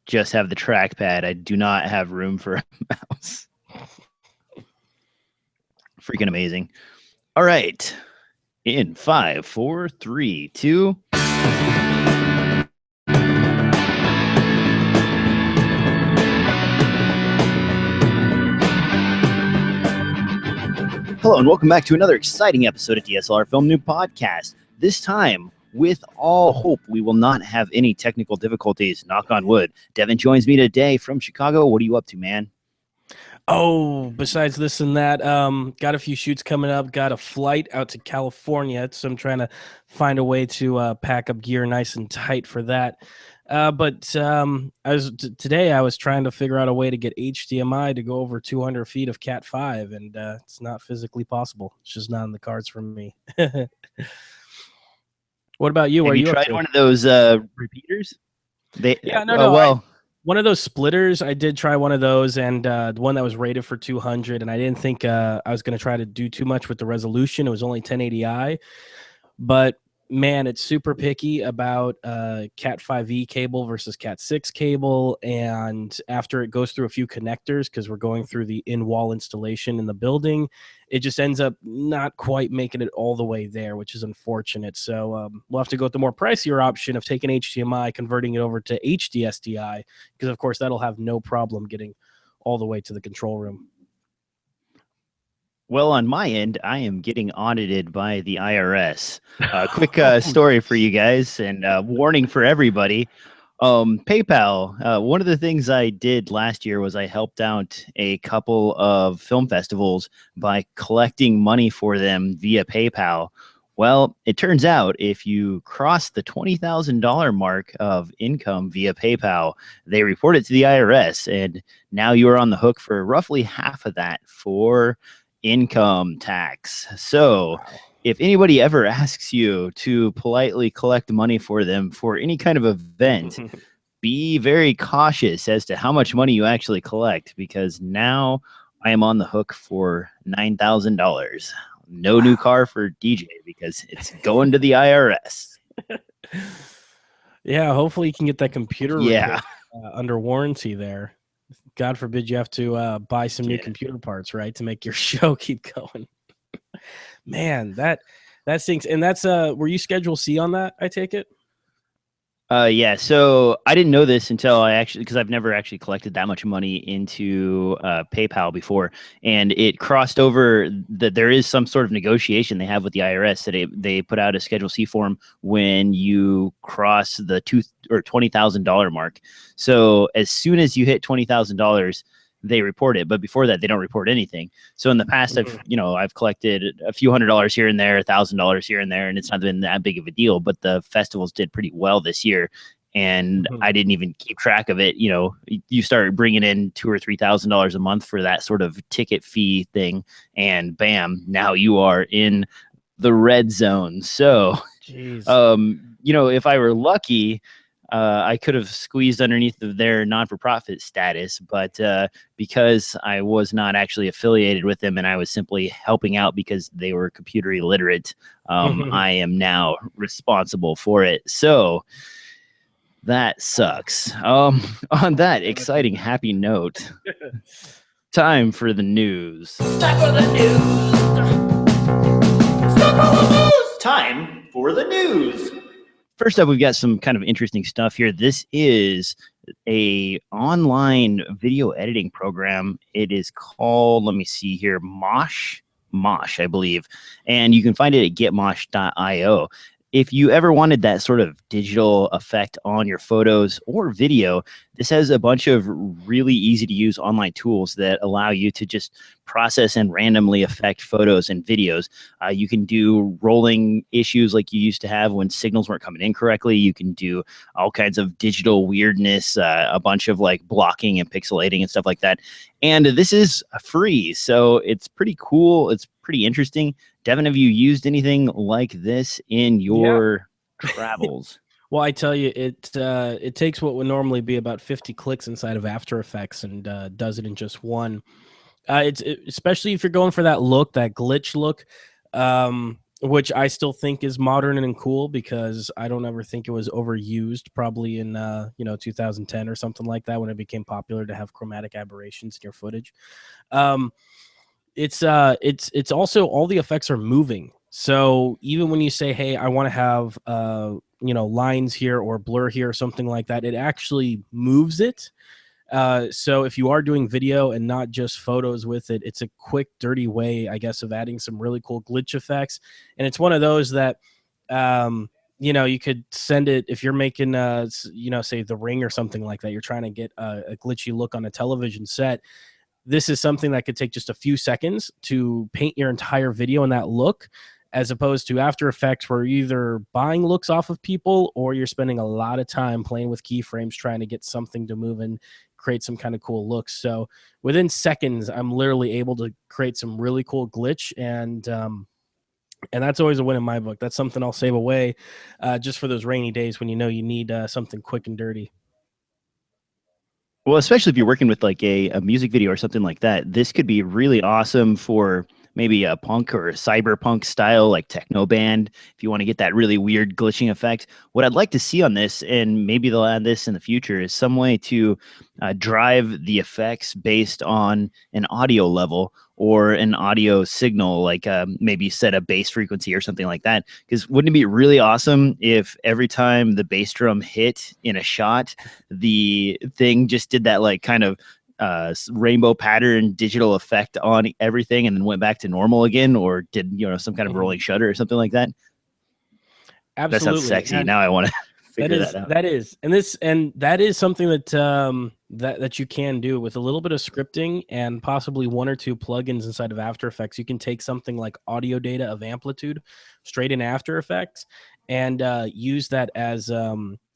just have the trackpad. I do not have room for a mouse. Freaking amazing. All right. In 5, 4, 3, 2. Hello and welcome back to another exciting episode of DSLR Film Noob Podcast. This time, with all hope, we will not have any technical difficulties. Knock on wood. Devin joins me today from Chicago. What are you up to, man? Oh, besides this and that, got a few shoots coming up. Got a flight out to California, so I'm trying to find a way to pack up gear nice and tight for that. But today I was trying to figure out a way to get HDMI to go over 200 feet of Cat 5, and it's not physically possible. It's just not in the cards for me. What about you? Have you tried one of those repeaters? No. One of those splitters, I did try one of those, and the one that was rated for 200, and I didn't think I was going to try to do too much with the resolution. It was only 1080i, but man, it's super picky about Cat 5e cable versus Cat 6 cable, and after it goes through a few connectors, because we're going through the in-wall installation in the building, it just ends up not quite making it all the way there, which is unfortunate. So we'll have to go with the more pricier option of taking HDMI, converting it over to HDSDI, because of course that'll have no problem getting all the way to the control room. Well, on my end, I am getting audited by the IRS. Quick story for you guys, and warning for everybody. PayPal, one of the things I did last year was I helped out a couple of film festivals by collecting money for them via PayPal. Well, it turns out if you cross the $20,000 mark of income via PayPal, they report it to the IRS, and now you are on the hook for roughly half of that for income tax. So if anybody ever asks you to politely collect money for them for any kind of event, be very cautious as to how much money you actually collect, because now I am on the hook for $9,000. No new car for DJ because it's going to the IRS. Yeah, hopefully you can get that computer under warranty there. God forbid you have to buy some new computer parts, right, to make your show keep going. Man, that stinks. And that's were you Schedule C on that, I take it? Yeah, so I didn't know this until because I've never actually collected that much money into PayPal before, and it crossed over that there is some sort of negotiation they have with the IRS that they put out a Schedule C form when you cross the $20,000 mark. So as soon as you hit $20,000, they report it, but before that they don't report anything. So in the past, I've collected a few $100s here and there, $1,000 here and there, and it's not been that big of a deal. But the festivals did pretty well this year, and I didn't even keep track of it. You know, you start bringing in $2,000 or $3,000 a month for that sort of ticket fee thing, and bam, now you are in the red zone. So, if I were lucky, I could have squeezed underneath their non-for-profit status, but because I was not actually affiliated with them and I was simply helping out because they were computer illiterate, I am now responsible for it. So that sucks. On that exciting, happy note, time for the news. Time for the news. Time for the news. First up, we've got some kind of interesting stuff here. This is a online video editing program. It is called, let me see here, Mosh, I believe. And you can find it at getmosh.io. If you ever wanted that sort of digital effect on your photos or video, this has a bunch of really easy to use online tools that allow you to just process and randomly affect photos and videos. You can do rolling issues like you used to have when signals weren't coming in correctly. You can do all kinds of digital weirdness, a bunch of like blocking and pixelating and stuff like that. And this is free, so it's pretty cool. It's pretty interesting. Devin, have you used anything like this in your travels? Well, I tell you, it takes what would normally be about 50 clicks inside of After Effects and does it in just one. Especially if you're going for that look, that glitch look. which I still think is modern and cool because I don't ever think it was overused, probably in 2010 or something like that, when it became popular to have chromatic aberrations in your footage. It's also, all the effects are moving. So even when you say, hey, I want to have lines here or blur here or something like that, it actually moves it. So if you are doing video and not just photos with it, it's a quick, dirty way, I guess, of adding some really cool glitch effects. And it's one of those that, you could send it if you're making, say The Ring or something like that. You're trying to get a glitchy look on a television set. This is something that could take just a few seconds to paint your entire video in that look, as opposed to After Effects, where you're either buying looks off of people or you're spending a lot of time playing with keyframes trying to get something to move and create some kind of cool looks. So within seconds, I'm literally able to create some really cool glitch, and that's always a win in my book. That's something I'll save away just for those rainy days when you need something quick and dirty. Well, especially if you're working with like a music video or something like that, this could be really awesome for maybe a punk or a cyberpunk style, like techno band, if you want to get that really weird glitching effect. What I'd like to see on this, and maybe they'll add this in the future, is some way to drive the effects based on an audio level or an audio signal, like maybe set a bass frequency or something like that. Because wouldn't it be really awesome if every time the bass drum hit in a shot, the thing just did that like kind of rainbow pattern digital effect on everything and then went back to normal again, or did some kind of rolling shutter or something like that? Absolutely. That sounds sexy. And now I want to figure that out. That is something that that you can do with a little bit of scripting and possibly one or two plugins inside of After Effects. You can take something like audio data of amplitude straight in After Effects and use that as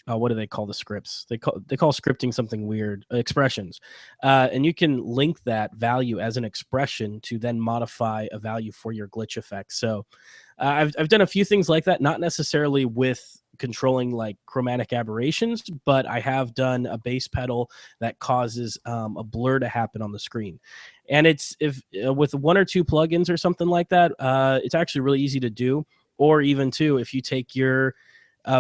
what do they call the scripts? They call scripting something weird, expressions. And you can link that value as an expression to then modify a value for your glitch effect. So I've done a few things like that, not necessarily with controlling like chromatic aberrations, but I have done a bass pedal that causes a blur to happen on the screen. And it's with one or two plugins or something like that, it's actually really easy to do. Or even too, if you take your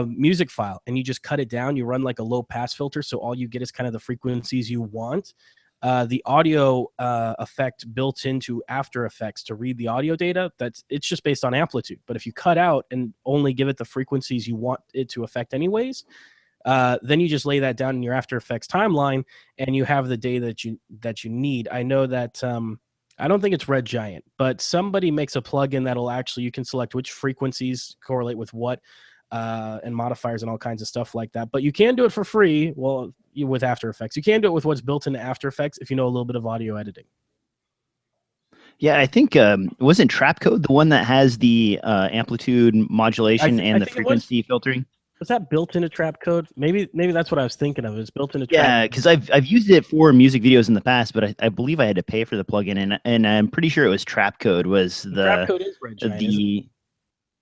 music file and you just cut it down, you run like a low pass filter, so all you get is kind of the frequencies you want. The audio effect built into After Effects to read the audio data, it's just based on amplitude. But if you cut out and only give it the frequencies you want it to affect anyways, then you just lay that down in your After Effects timeline and you have the data that you need. I know that I don't think it's Red Giant, but somebody makes a plugin that'll actually, you can select which frequencies correlate with what, and modifiers and all kinds of stuff like that. But you can do it for free. Well, with After Effects, you can do it with what's built into After Effects if you know a little bit of audio editing. Yeah, I think wasn't Trapcode the one that has the amplitude modulation and the frequency filtering? Was that built into Trapcode? Maybe that's what I was thinking of. It's built into Trapcode. Yeah, because I've used it for music videos in the past, but I believe I had to pay for the plugin, and I'm pretty sure it was Trapcode was the Trapcode is Red Giant,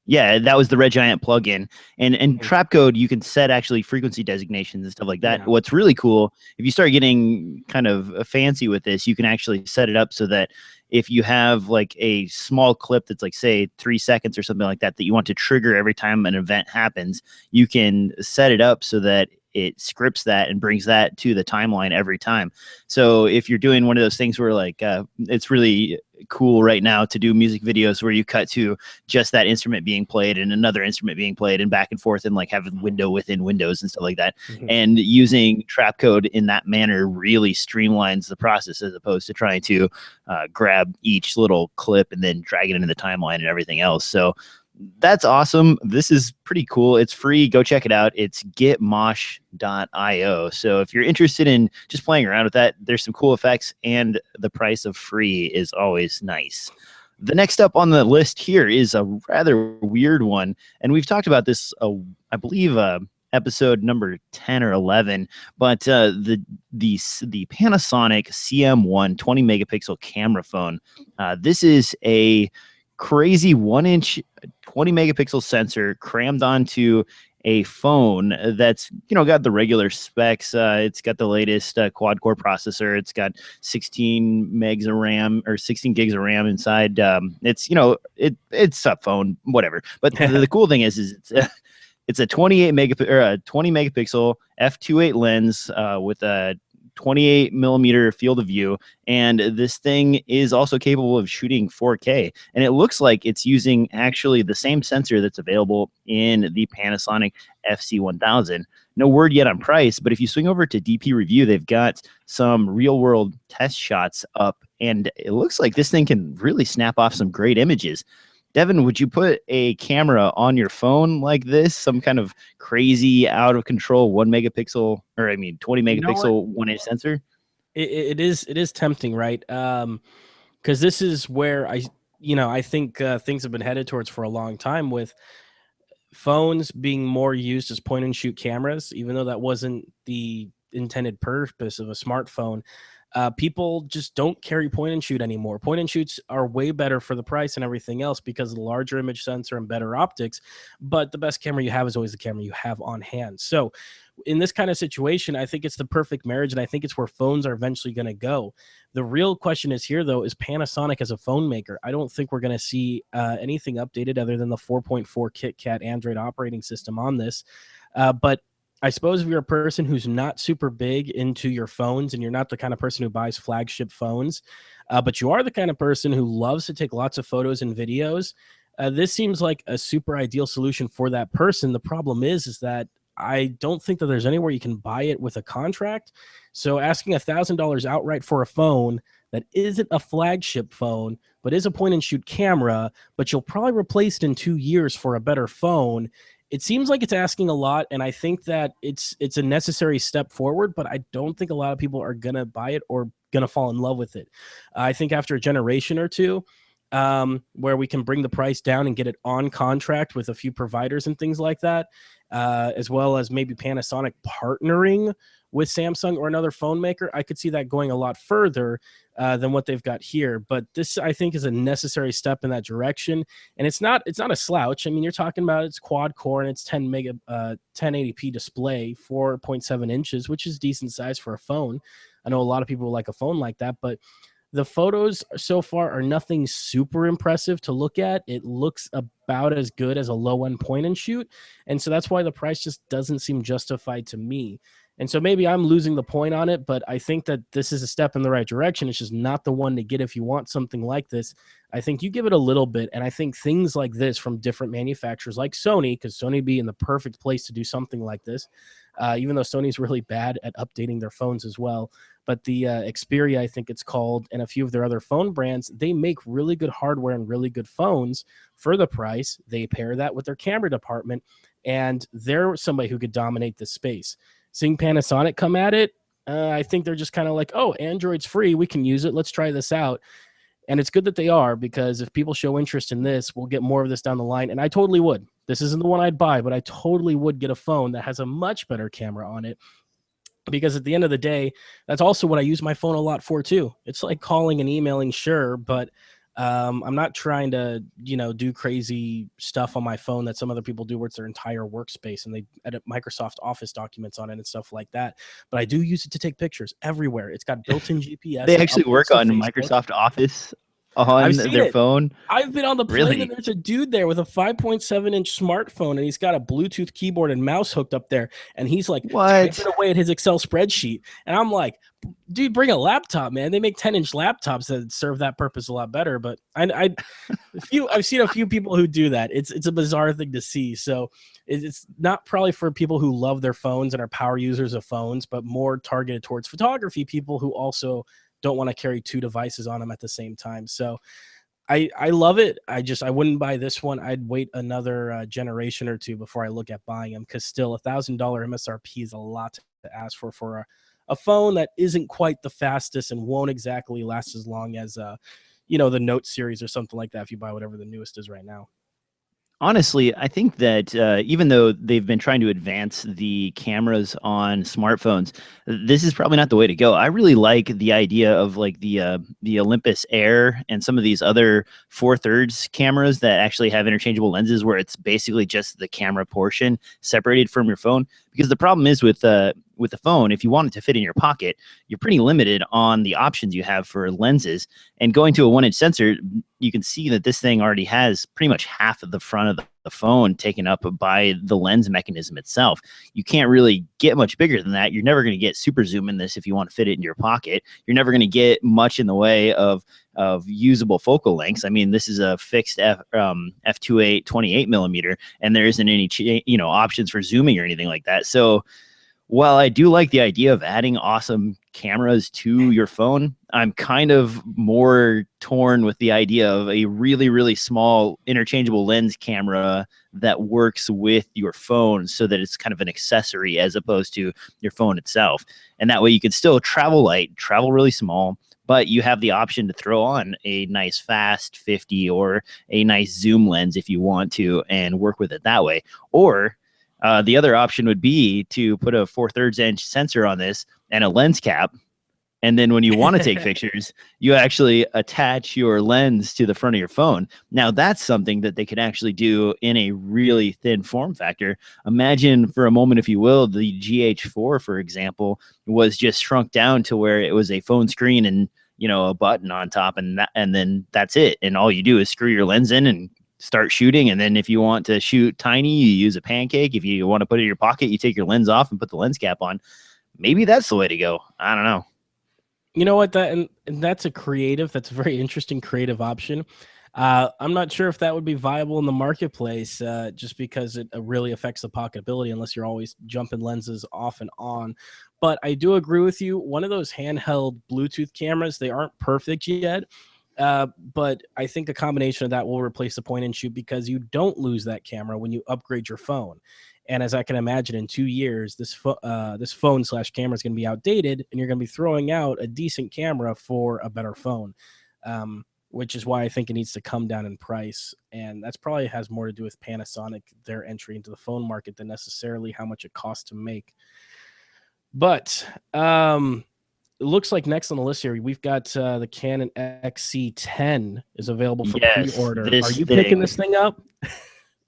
yeah, that was the Red Giant plugin. And Trapcode, you can set actually frequency designations and stuff like that. Yeah. What's really cool, if you start getting kind of fancy with this, you can actually set it up so that if you have like a small clip that's like, say, 3 seconds or something like that, that you want to trigger every time an event happens, you can set it up so that it scripts that and brings that to the timeline every time. So if you're doing one of those things where like it's really cool right now to do music videos where you cut to just that instrument being played and another instrument being played and back and forth and like having window within windows and stuff like that, and using Trapcode in that manner really streamlines the process as opposed to trying to grab each little clip and then drag it into the timeline and everything else. So that's awesome. This is pretty cool. It's free. Go check it out. It's getmosh.io. So if you're interested in just playing around with that, there's some cool effects, and the price of free is always nice. The next up on the list here is a rather weird one, and we've talked about this, I believe, episode number 10 or 11, but the Panasonic CM1 20 megapixel camera phone. This is a crazy 1-inch 20 megapixel sensor crammed onto a phone that's, got the regular specs. It's got the latest quad core processor. It's got 16 megs of RAM or 16 gigs of RAM inside. It's, it's a phone, whatever. But the cool thing is it's a 20 megapixel f2.8 lens with a 28 millimeter field of view, and this thing is also capable of shooting 4K, and it looks like it's using actually the same sensor that's available in the Panasonic FC1000. No word yet on price, but if you swing over to DP Review, they've got some real world test shots up, and it looks like this thing can really snap off some great images. Devin, would you put a camera on your phone like this? Some kind of crazy, out of control 20 megapixel 1-inch sensor? It is tempting, right? Because this is where I think things have been headed towards for a long time, with phones being more used as point and shoot cameras, even though that wasn't the intended purpose of a smartphone. People just don't carry point and shoot anymore. Point and shoots are way better for the price and everything else because of the larger image sensor and better optics. But the best camera you have is always the camera you have on hand. So in this kind of situation, I think it's the perfect marriage, and I think it's where phones are eventually going to go. The real question is here, though, is Panasonic as a phone maker. I don't think we're going to see anything updated other than the 4.4 KitKat Android operating system on this. But I suppose if you're a person who's not super big into your phones and you're not the kind of person who buys flagship phones, but you are the kind of person who loves to take lots of photos and videos, this seems like a super ideal solution for that person. The problem is that I don't think that there's anywhere you can buy it with a contract. So asking $1,000 outright for a phone that isn't a flagship phone, but is a point and shoot camera, but you'll probably replace it in 2 years for a better phone, it seems like it's asking a lot, and I think that it's a necessary step forward, but I don't think a lot of people are going to buy it or going to fall in love with it. I think after a generation or two, where we can bring the price down and get it on contract with a few providers and things like that, as well as maybe Panasonic partnering with Samsung or another phone maker, I could see that going a lot further than what they've got here. But this, I think, is a necessary step in that direction. And it's not a slouch. I mean, you're talking about it's quad core and it's 1080p display, 4.7 inches, which is decent size for a phone. I know a lot of people like a phone like that, but the photos so far are nothing super impressive to look at. It looks about as good as a low-end point and shoot. And so that's why the price just doesn't seem justified to me. And so maybe I'm losing the point on it, but I think that this is a step in the right direction. It's just not the one to get if you want something like this. I think you give it a little bit, and I think things like this from different manufacturers like Sony, because Sony would be in the perfect place to do something like this, even though Sony's really bad at updating their phones as well. But the Xperia, I think it's called, and a few of their other phone brands, they make really good hardware and really good phones for the price. They pair that with their camera department, and they're somebody who could dominate the space. Seeing Panasonic come at it, I think they're just kind of like, oh, Android's free. We can use it. Let's try this out. And it's good that they are, because if people show interest in this, we'll get more of this down the line. And I totally would. This isn't the one I'd buy, but I totally would get a phone that has a much better camera on it. Because at the end of the day, that's also what I use my phone a lot for too. It's like calling and emailing, sure, but I'm not trying to, do crazy stuff on my phone that some other people do where it's their entire workspace and they edit Microsoft Office documents on it and stuff like that. But I do use it to take pictures everywhere. It's got built-in GPS. They actually work on Microsoft Office on their phone. I've been on the plane and there's a dude there with a 5.7-inch smartphone, and he's got a Bluetooth keyboard and mouse hooked up there, and he's like typing away at his Excel spreadsheet. And I'm like, dude, bring a laptop, man. They make 10-inch laptops that serve that purpose a lot better. But I've seen a few people who do that. It's a bizarre thing to see. So it's not probably for people who love their phones and are power users of phones, but more targeted towards photography people who also don't want to carry two devices on them at the same time. So I love it. I wouldn't buy this one. I'd wait another generation or two before I look at buying them, because still $1,000 MSRP is a lot to ask for a phone that isn't quite the fastest and won't exactly last as long as the Note series or something like that if you buy whatever the newest is right now. Honestly, I think that even though they've been trying to advance the cameras on smartphones, this is probably not the way to go. I really like the idea of like the Olympus Air and some of these other 4/3 cameras that actually have interchangeable lenses, where it's basically just the camera portion separated from your phone. Because the problem is with the phone, if you want it to fit in your pocket, you're pretty limited on the options you have for lenses. And going to a 1-inch sensor, you can see that this thing already has pretty much half of the front of the phone taken up by the lens mechanism itself. You can't really get much bigger than that. You're never going to get super zoom in this if you want to fit it in your pocket. You're never going to get much in the way of usable focal lengths. I mean, this is a fixed f2.8 28 millimeter, and there isn't any options for zooming or anything like that. So while I do like the idea of adding awesome cameras to your phone, I'm kind of more torn with the idea of a really, really small interchangeable lens camera that works with your phone so that it's kind of an accessory as opposed to your phone itself. And that way you can still travel light, travel really small, but you have the option to throw on a nice fast 50 or a nice zoom lens if you want to and work with it that way. Or the other option would be to put a 4/3 inch sensor on this and a lens cap. And then when you want to take pictures, you actually attach your lens to the front of your phone. Now, that's something that they could actually do in a really thin form factor. Imagine for a moment, if you will, the GH4, for example, was just shrunk down to where it was a phone screen and, a button on top, and then that's it. And all you do is screw your lens in and start shooting. And then if you want to shoot tiny, you use a pancake. If you want to put it in your pocket, you take your lens off and put the lens cap on. Maybe that's the way to go. I don't know. You know what? And that's that's a very interesting creative option. I'm not sure if that would be viable in the marketplace, just because it really affects the pocketability unless you're always jumping lenses off and on. But I do agree with you. One of those handheld Bluetooth cameras, they aren't perfect yet. But I think a combination of that will replace the point and shoot, because you don't lose that camera when you upgrade your phone. And as I can imagine, in 2 years, this phone / camera is going to be outdated, and you're going to be throwing out a decent camera for a better phone, which is why I think it needs to come down in price. And that's probably has more to do with Panasonic, their entry into the phone market, than necessarily how much it costs to make. But it looks like next on the list here, we've got the Canon XC10 is available for pre-order. Are you picking this thing up?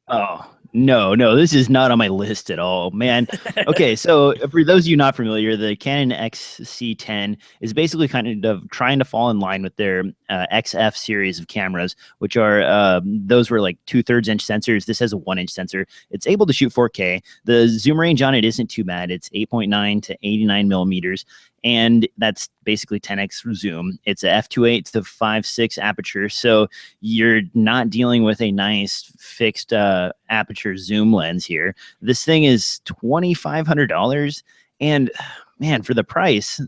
Oh, no, this is not on my list at all, man. Okay, so for those of you not familiar, the Canon XC10 is basically kind of trying to fall in line with their XF series of cameras, which are those were like 2/3 inch sensors. This has a 1-inch sensor. It's able to shoot 4K. The zoom range on it isn't too bad. It's 8.9 to 89 millimeters. And that's basically 10x zoom. It's a f2.8 to 5.6 aperture, so you're not dealing with a nice fixed aperture zoom lens here. This thing is $2,500, and man, for the price,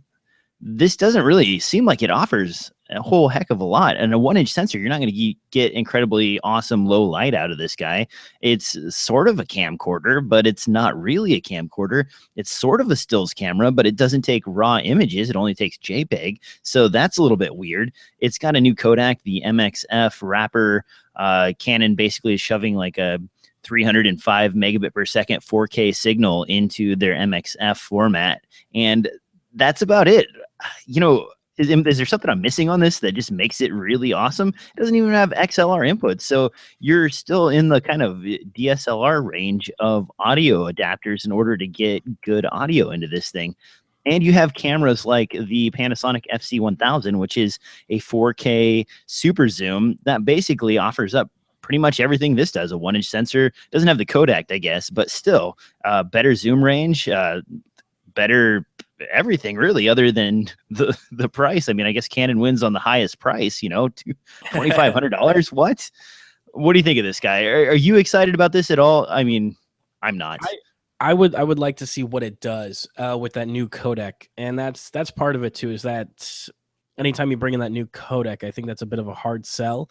this doesn't really seem like it offers a whole heck of a lot. And a 1-inch sensor, you're not going to get incredibly awesome low light out of this guy. It's sort of a camcorder, but it's not really a camcorder. It's sort of a stills camera, but it doesn't take raw images. It only takes JPEG. So that's a little bit weird. It's got a new codec, the MXF wrapper. Canon basically is shoving like a 305 megabit per second 4K signal into their MXF format. And that's about it. Is there something I'm missing on this that just makes it really awesome? It doesn't even have XLR inputs. So you're still in the kind of DSLR range of audio adapters in order to get good audio into this thing. And you have cameras like the Panasonic CM1, which is a 4K super zoom that basically offers up pretty much everything this does. A 1-inch sensor, doesn't have the codec, I guess, but still better zoom range, better everything really, other than the price. I mean, I guess Canon wins on the highest price, $2,500. What do you think of this guy? Are you excited about this at all? I mean, I'm not. I would like to see what it does with that new codec, and that's part of it too. Is that anytime you bring in that new codec, I think that's a bit of a hard sell.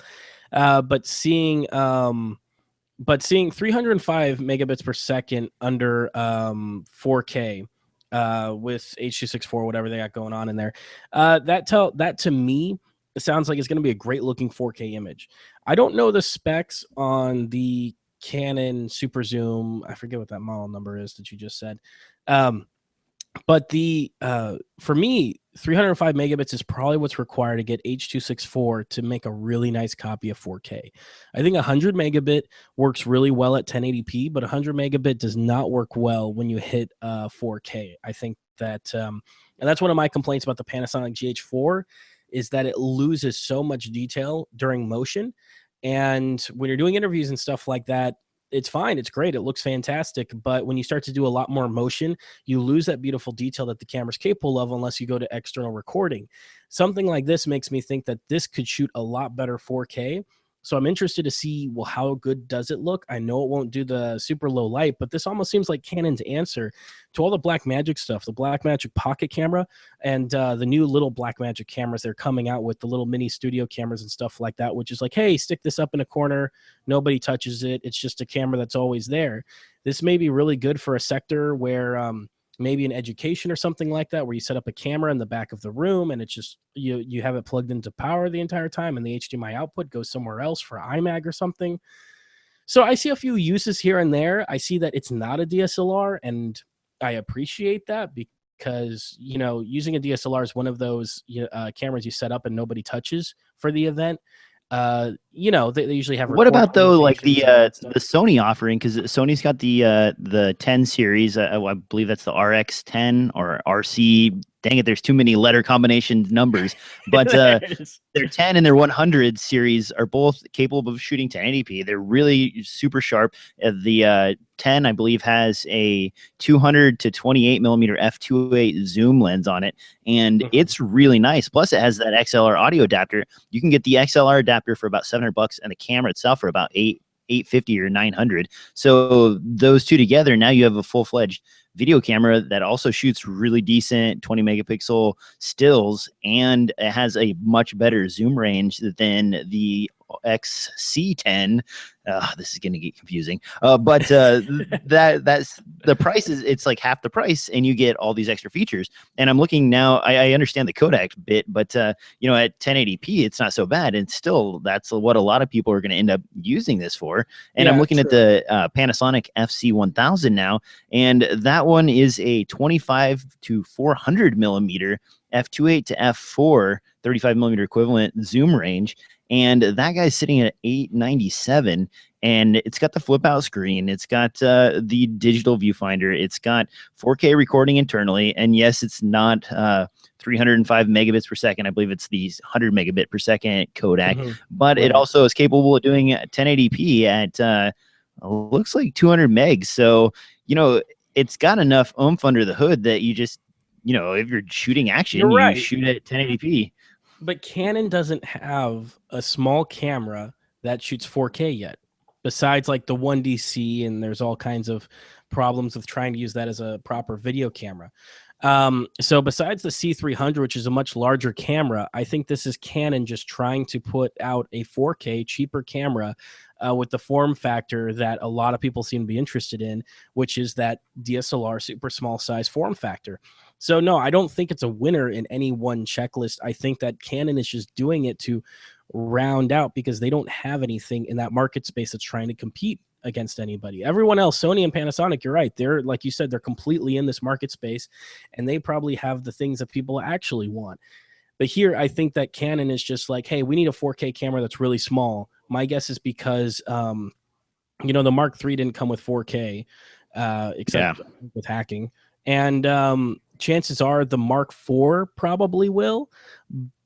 But seeing 305 megabits per second under 4K. With H.264, whatever they got going on in there, that to me, it sounds like it's going to be a great looking 4K image. I don't know the specs on the Canon super zoom. I forget what that model number is that you just said. But the for me, 305 megabits is probably what's required to get H.264 to make a really nice copy of 4K. I think 100 megabit works really well at 1080p, but 100 megabit does not work well when you hit 4K. I think that, and that's one of my complaints about the Panasonic GH4, is that it loses so much detail during motion. And when you're doing interviews and stuff like that, it's fine. It's great. It looks fantastic. But when you start to do a lot more motion, you lose that beautiful detail that the camera's capable of unless you go to external recording. Something like this makes me think that this could shoot a lot better 4K. So I'm interested to see, well, how good does it look? I know it won't do the super low light, but this almost seems like Canon's answer to all the Blackmagic stuff, the Blackmagic Pocket camera and the new little Blackmagic cameras they're coming out with, the little mini studio cameras and stuff like that, which is like, hey, stick this up in a corner. Nobody touches it. It's just a camera that's always there. This may be really good for a sector where maybe an education or something like that, where you set up a camera in the back of the room and it's just, you have it plugged into power the entire time and the HDMI output goes somewhere else for iMag or something. So I see a few uses here and there. I see that it's not a DSLR, and I appreciate that because, you know, using a DSLR is one of those cameras you set up and nobody touches for the event. You know, they usually have. What about though, like the Sony offering? Because Sony's got the 10 series. I believe that's the RX10 or RC. Dang it, there's too many letter combination numbers. But their 10 and their 100 series are both capable of shooting 1080p. They're really super sharp. The 10, I believe, has a 200 to 28 millimeter f2.8 zoom lens on it, and it's really nice. Plus, it has that XLR audio adapter. You can get the XLR adapter for about $700, and the camera itself for about $850 or $900. So those two together, now you have a full-fledged video camera that also shoots really decent 20 megapixel stills, and it has a much better zoom range than the XC10. This is going to get confusing, but that's the price is, it's like half the price and you get all these extra features. And I'm looking now, I understand the Kodak bit, but you know, at 1080p it's not so bad, and still that's what a lot of people are going to end up using this for. And I'm looking at the Panasonic FC1000 now, and that one is a 25 to 400 millimeter f2.8 to f4 35 millimeter equivalent zoom range, and that guy's sitting at 897, and it's got the flip out screen, it's got the digital viewfinder, it's got 4K recording internally, and yes, it's not 305 megabits per second. I believe it's the 100 megabit per second Kodak, but it also is capable of doing 1080p at looks like 200 megs. So, you know, it's got enough oomph under the hood that you just, you know, if you're shooting action, you shoot at 1080p. But Canon doesn't have a small camera that shoots 4K yet, besides like the 1DC, and there's all kinds of problems with trying to use that as a proper video camera. So besides the C300, which is a much larger camera, I think this is Canon just trying to put out a 4K cheaper camera with the form factor that a lot of people seem to be interested in, which is that DSLR super small size form factor. So no, I don't think it's a winner in any one checklist. I think that Canon is just doing it to round out because they don't have anything in that market space that's trying to compete against anybody. Everyone else, Sony and Panasonic, you're right. They're, like you said, they're completely in this market space, and they probably have the things that people actually want. But here, I think that Canon is just like, hey, we need a 4K camera that's really small. My guess is because, you know, the Mark III didn't come with 4K, except with hacking. And chances are the Mark IV probably will,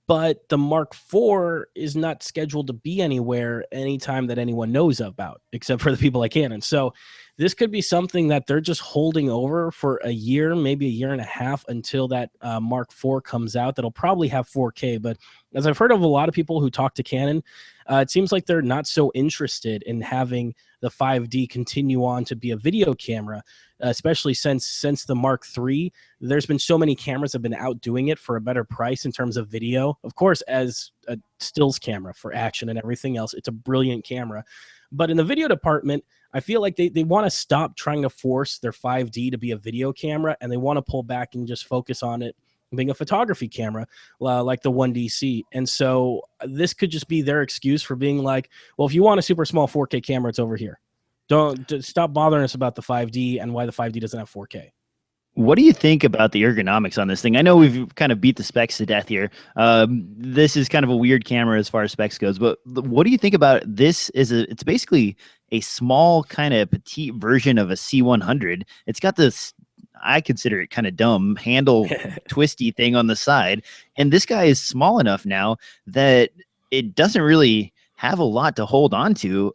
but the Mark IV is not scheduled to be anywhere anytime that anyone knows about, except for the people like Canon. So this could be something that they're just holding over for a year, maybe a year and a half, until that Mark IV comes out. That'll probably have 4K. But as I've heard of a lot of people who talk to Canon, it seems like they're not so interested in having the 5D continue on to be a video camera, especially since the Mark III. There's been so many cameras have been outdoing it for a better price in terms of video. Of course, as a stills camera for action and everything else, it's a brilliant camera. But in the video department, I feel like they want to stop trying to force their 5D to be a video camera, and they want to pull back and just focus on it being a photography camera like the 1DC. And so this could just be their excuse for being like, well, if you want a super small 4K camera, it's over here. Stop bothering us about the 5D and why the 5D doesn't have 4K. What do you think about the ergonomics on this thing? I know we've kind of beat the specs to death here. This is kind of a weird camera as far as specs goes, but what do you think about this? It's basically a small kind of petite version of a C100. It's got this, I consider it kind of dumb, handle twisty thing on the side. And this guy is small enough now that it doesn't really have a lot to hold on to.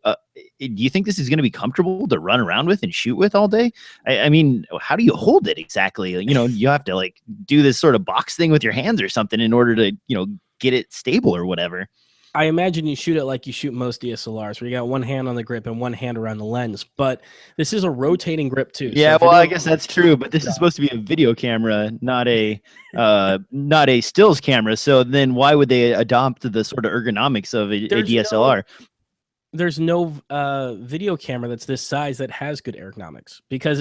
Do you think this is going to be comfortable to run around with and shoot with all day? I mean, how do you hold it exactly? You know, you have to like do this sort of box thing with your hands or something in order to, you know, get it stable or whatever. I imagine you shoot it like you shoot most DSLRs, where you got one hand on the grip and one hand around the lens. But this is a rotating grip too. Yeah, so well, I guess that's true. But this is supposed to be a video camera, not a stills camera. So then, why would they adopt the sort of ergonomics of a DSLR? There's no video camera that's this size that has good ergonomics, because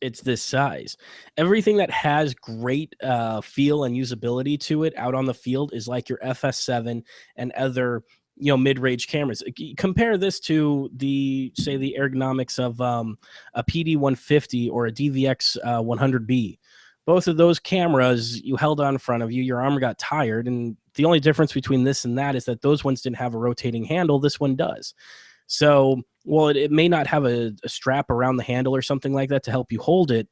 it's this size. Everything that has great feel and usability to it out on the field is like your FS7 and other, you know, mid-range cameras. Compare this to the ergonomics of a PD150 or a DVX 100B. Both of those cameras, you held on in front of you, your arm got tired, and the only difference between this and that is that those ones didn't have a rotating handle. This one does. So, well, it may not have a strap around the handle or something like that to help you hold it.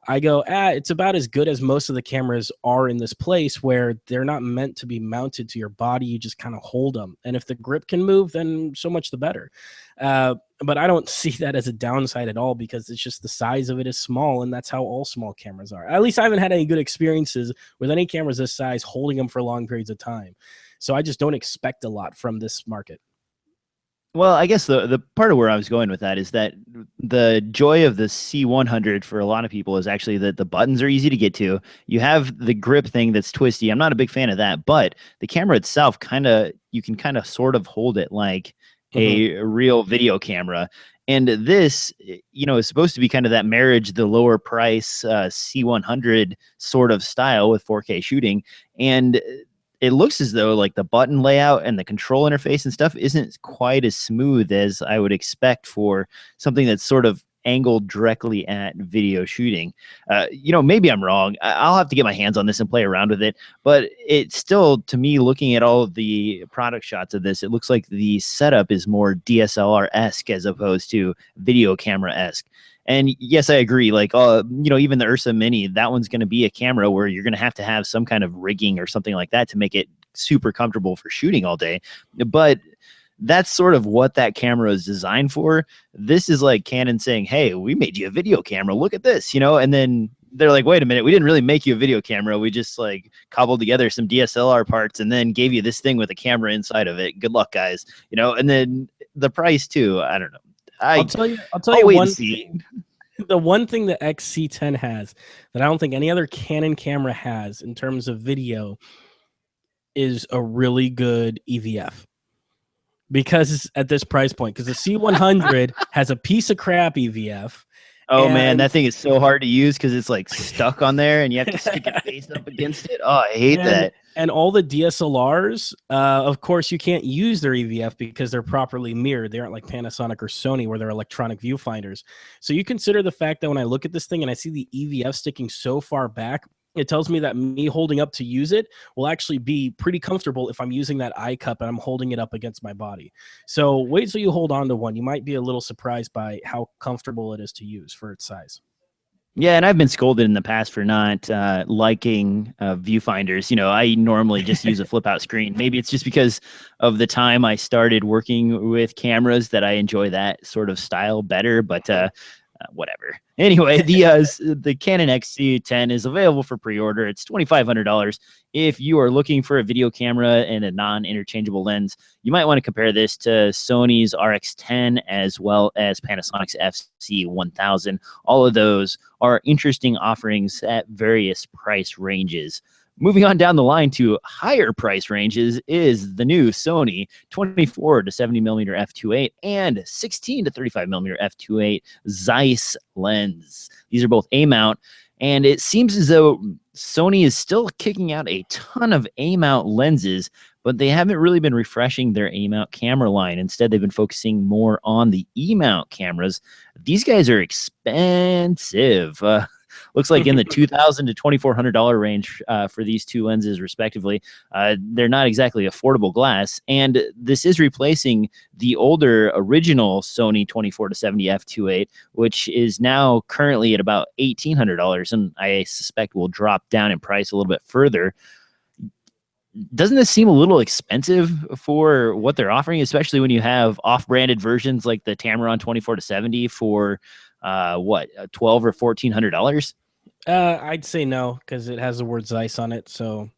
I go, it's about as good as most of the cameras are in this place, where they're not meant to be mounted to your body. You just kind of hold them. And if the grip can move, then so much the better. But I don't see that as a downside at all, because it's just the size of it is small, and that's how all small cameras are. At least I haven't had any good experiences with any cameras this size holding them for long periods of time. So I just don't expect a lot from this market. Well, I guess the part of where I was going with that is that the joy of the C100 for a lot of people is actually that the buttons are easy to get to. You have the grip thing that's twisty. I'm not a big fan of that, but the camera itself you can kind of sort of hold it like a real video camera. And this, you know, is supposed to be kind of that marriage, the lower price C100 sort of style with 4K shooting. And it looks as though like the button layout and the control interface and stuff isn't quite as smooth as I would expect for something that's sort of angled directly at video shooting. You know, maybe I'm wrong. I'll have to get my hands on this and play around with it. But it's still, to me, looking at all of the product shots of this, it looks like the setup is more DSLR-esque as opposed to video camera-esque. And yes, I agree. Like, you know, even the Ursa Mini, that one's going to be a camera where you're going to have some kind of rigging or something like that to make it super comfortable for shooting all day. But that's sort of what that camera is designed for. This is like Canon saying, hey, we made you a video camera. Look at this, you know, and then they're like, wait a minute, we didn't really make you a video camera. We just like cobbled together some DSLR parts and then gave you this thing with a camera inside of it. Good luck, guys. You know, and then the price too. I don't know. I'll tell you the one thing the XC10 has that I don't think any other Canon camera has in terms of video is a really good EVF. Because at this price point, because the C100 has a piece of crap EVF. Oh man, that thing is so hard to use because it's like stuck on there and you have to stick your face up against it. Oh, I hate that. And all the DSLRs, of course, you can't use their EVF because they're properly mirrored. They aren't like Panasonic or Sony where they're electronic viewfinders. So you consider the fact that when I look at this thing and I see the EVF sticking so far back, it tells me that me holding up to use it will actually be pretty comfortable if I'm using that eye cup and I'm holding it up against my body. So wait till you hold on to one. You might be a little surprised by how comfortable it is to use for its size. Yeah, and I've been scolded in the past for not liking viewfinders. You know, I normally just use a flip out screen. Maybe it's just because of the time I started working with cameras that I enjoy that sort of style better, but whatever. Anyway, the Canon XC10 is available for pre-order. It's $2,500. If you are looking for a video camera and a non-interchangeable lens, you might want to compare this to Sony's RX10 as well as Panasonic's FC1000. All of those are interesting offerings at various price ranges. Moving on down the line to higher price ranges is the new Sony 24 to 70mm f2.8 and 16 to 35mm f2.8 Zeiss lens. These are both A-mount, and it seems as though Sony is still kicking out a ton of A-mount lenses, but they haven't really been refreshing their A-mount camera line. Instead, they've been focusing more on the E-mount cameras. These guys are expensive. Looks like in the $2,000 to $2,400 range for these two lenses, respectively. They're not exactly affordable glass, and this is replacing the older original Sony 24-70 f2.8, which is now currently at about $1,800, and I suspect will drop down in price a little bit further. Doesn't this seem a little expensive for what they're offering, especially when you have off-branded versions like the Tamron 24-70 for what, $1,200 or $1,400? I'd say no, because it has the word Zeiss on it. So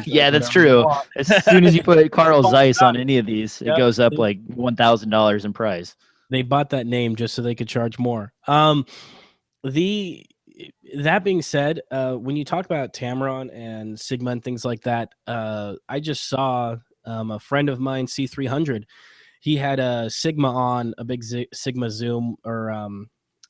yeah, that's true. As soon as you put Carl Zeiss on any of these, it goes up like $1,000 in price. They bought that name just so they could charge more. That being said, when you talk about Tamron and Sigma and things like that, I just saw a friend of mine, C300. He had a Sigma on, a big Sigma zoom, or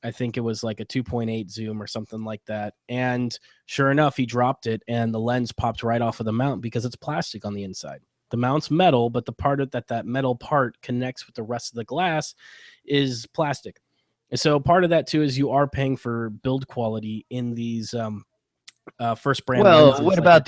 I think it was like a 2.8 zoom or something like that. And sure enough, he dropped it and the lens popped right off of the mount because it's plastic on the inside. The mount's metal, but the part that metal part connects with the rest of the glass is plastic. And so part of that too is you are paying for build quality in these first brand. Well, what about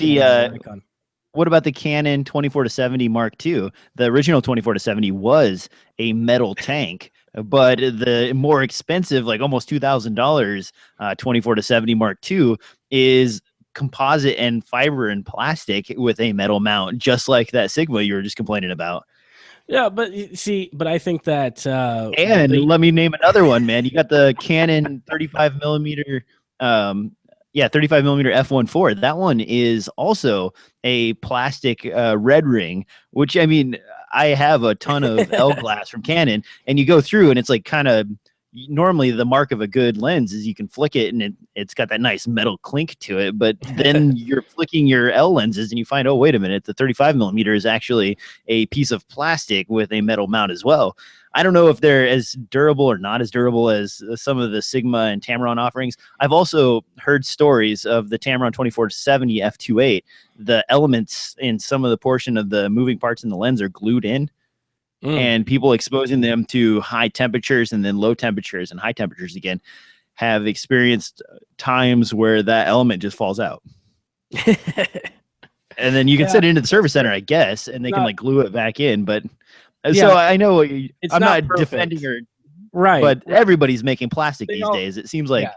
what about the Canon 24-70 Mark II? The original 24-70 was a metal tank, but the more expensive, like almost $2,000 24-70 Mark II is composite and fiber and plastic with a metal mount, just like that Sigma you were just complaining about. Yeah, but see, I think that and let me name another one, man. You got the Canon 35 millimeter 35 millimeter f1.4. That one is also a plastic red ring, which, I mean, I have a ton of L glass from Canon, and you go through and it's like kind of, normally the mark of a good lens is you can flick it and it's got that nice metal clink to it, but then you're flicking your L lenses and you find, oh, wait a minute, the 35 millimeter is actually a piece of plastic with a metal mount as well. I don't know if they're as durable or not as durable as some of the Sigma and Tamron offerings. I've also heard stories of the Tamron 24-70 f2.8. The elements in some of the portion of the moving parts in the lens are glued in. And people exposing them to high temperatures and then low temperatures and high temperatures again have experienced times where that element just falls out. And then you can send it into the service center, I guess, and they can like glue it back in. But so I know I'm not defending her, right? But everybody's making plastic these days. It seems like. Yeah.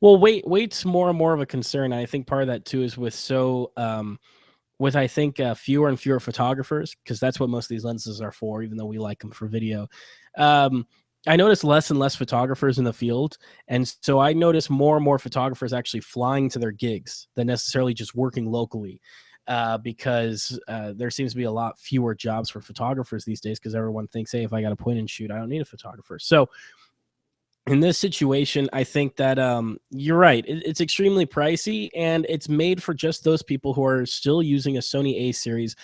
Well, weight's more and more of a concern. And I think part of that too is with I think fewer and fewer photographers, because that's what most of these lenses are for, even though we like them for video. I notice less and less photographers in the field. And so I notice more and more photographers actually flying to their gigs than necessarily just working locally, because there seems to be a lot fewer jobs for photographers these days, because everyone thinks, hey, if I got a point and shoot, I don't need a photographer. So in this situation, I think that you're right. It's extremely pricey, and it's made for just those people who are still using a Sony A series.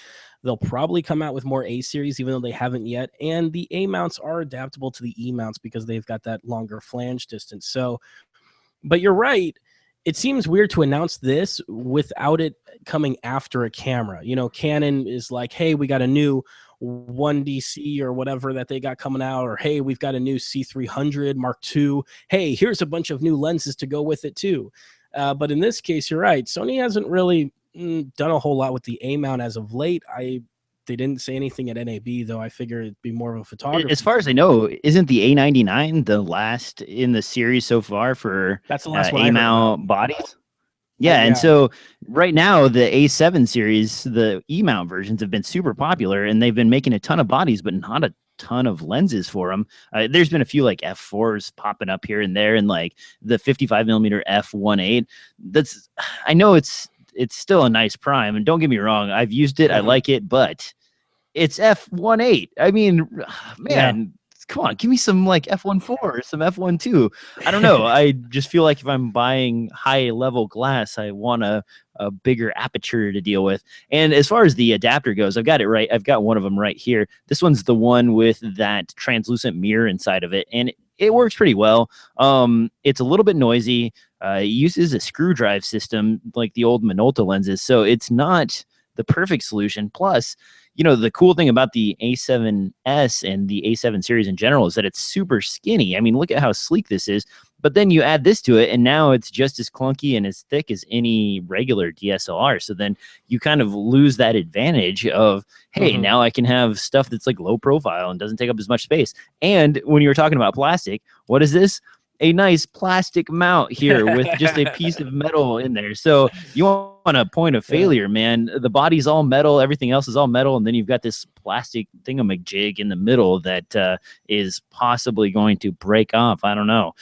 They'll probably come out with more A series, even though they haven't yet. And the A mounts are adaptable to the E mounts because they've got that longer flange distance. So, but you're right. It seems weird to announce this without it coming after a camera. You know, Canon is like, hey, we got a new 1DC or whatever that they got coming out, or hey, we've got a new C300 Mark II. Hey, here's a bunch of new lenses to go with it too. But in this case, you're right. Sony hasn't really done a whole lot with the A mount as of late. They didn't say anything at NAB, though. I figured it'd be more of a photographer. As far as I know, isn't the A99 the last in the series so far for that's the last A mount bodies? Yeah, and so right now the A7 series, the E-mount versions have been super popular, and they've been making a ton of bodies, but not a ton of lenses for them. There's been a few like F4s popping up here and there, and like the 55 millimeter f1.8. That's, I know it's still a nice prime, and don't get me wrong, I've used it, I like it, but it's f1.8. I mean, man. Come on, give me some like f1.4 or some f1.2. I don't know. I just feel like if I'm buying high level glass, I want a bigger aperture to deal with. And as far as the adapter goes, I've got it right. I've got one of them right here. This one's the one with that translucent mirror inside of it, and it works pretty well. It's a little bit noisy. It uses a screw drive system like the old Minolta lenses, so it's not the perfect solution. Plus, you know, the cool thing about the A7S and the A7 series in general is that it's super skinny. I mean, look at how sleek this is. But then you add this to it, and now it's just as clunky and as thick as any regular DSLR. So then you kind of lose that advantage of, hey, now I can have stuff that's like low profile and doesn't take up as much space. And when you were talking about plastic, what is this? A nice plastic mount here with just a piece of metal in there. So you want a point of failure, man. The body's all metal, everything else is all metal, and then you've got this plastic thingamajig in the middle that is possibly going to break off. I don't know.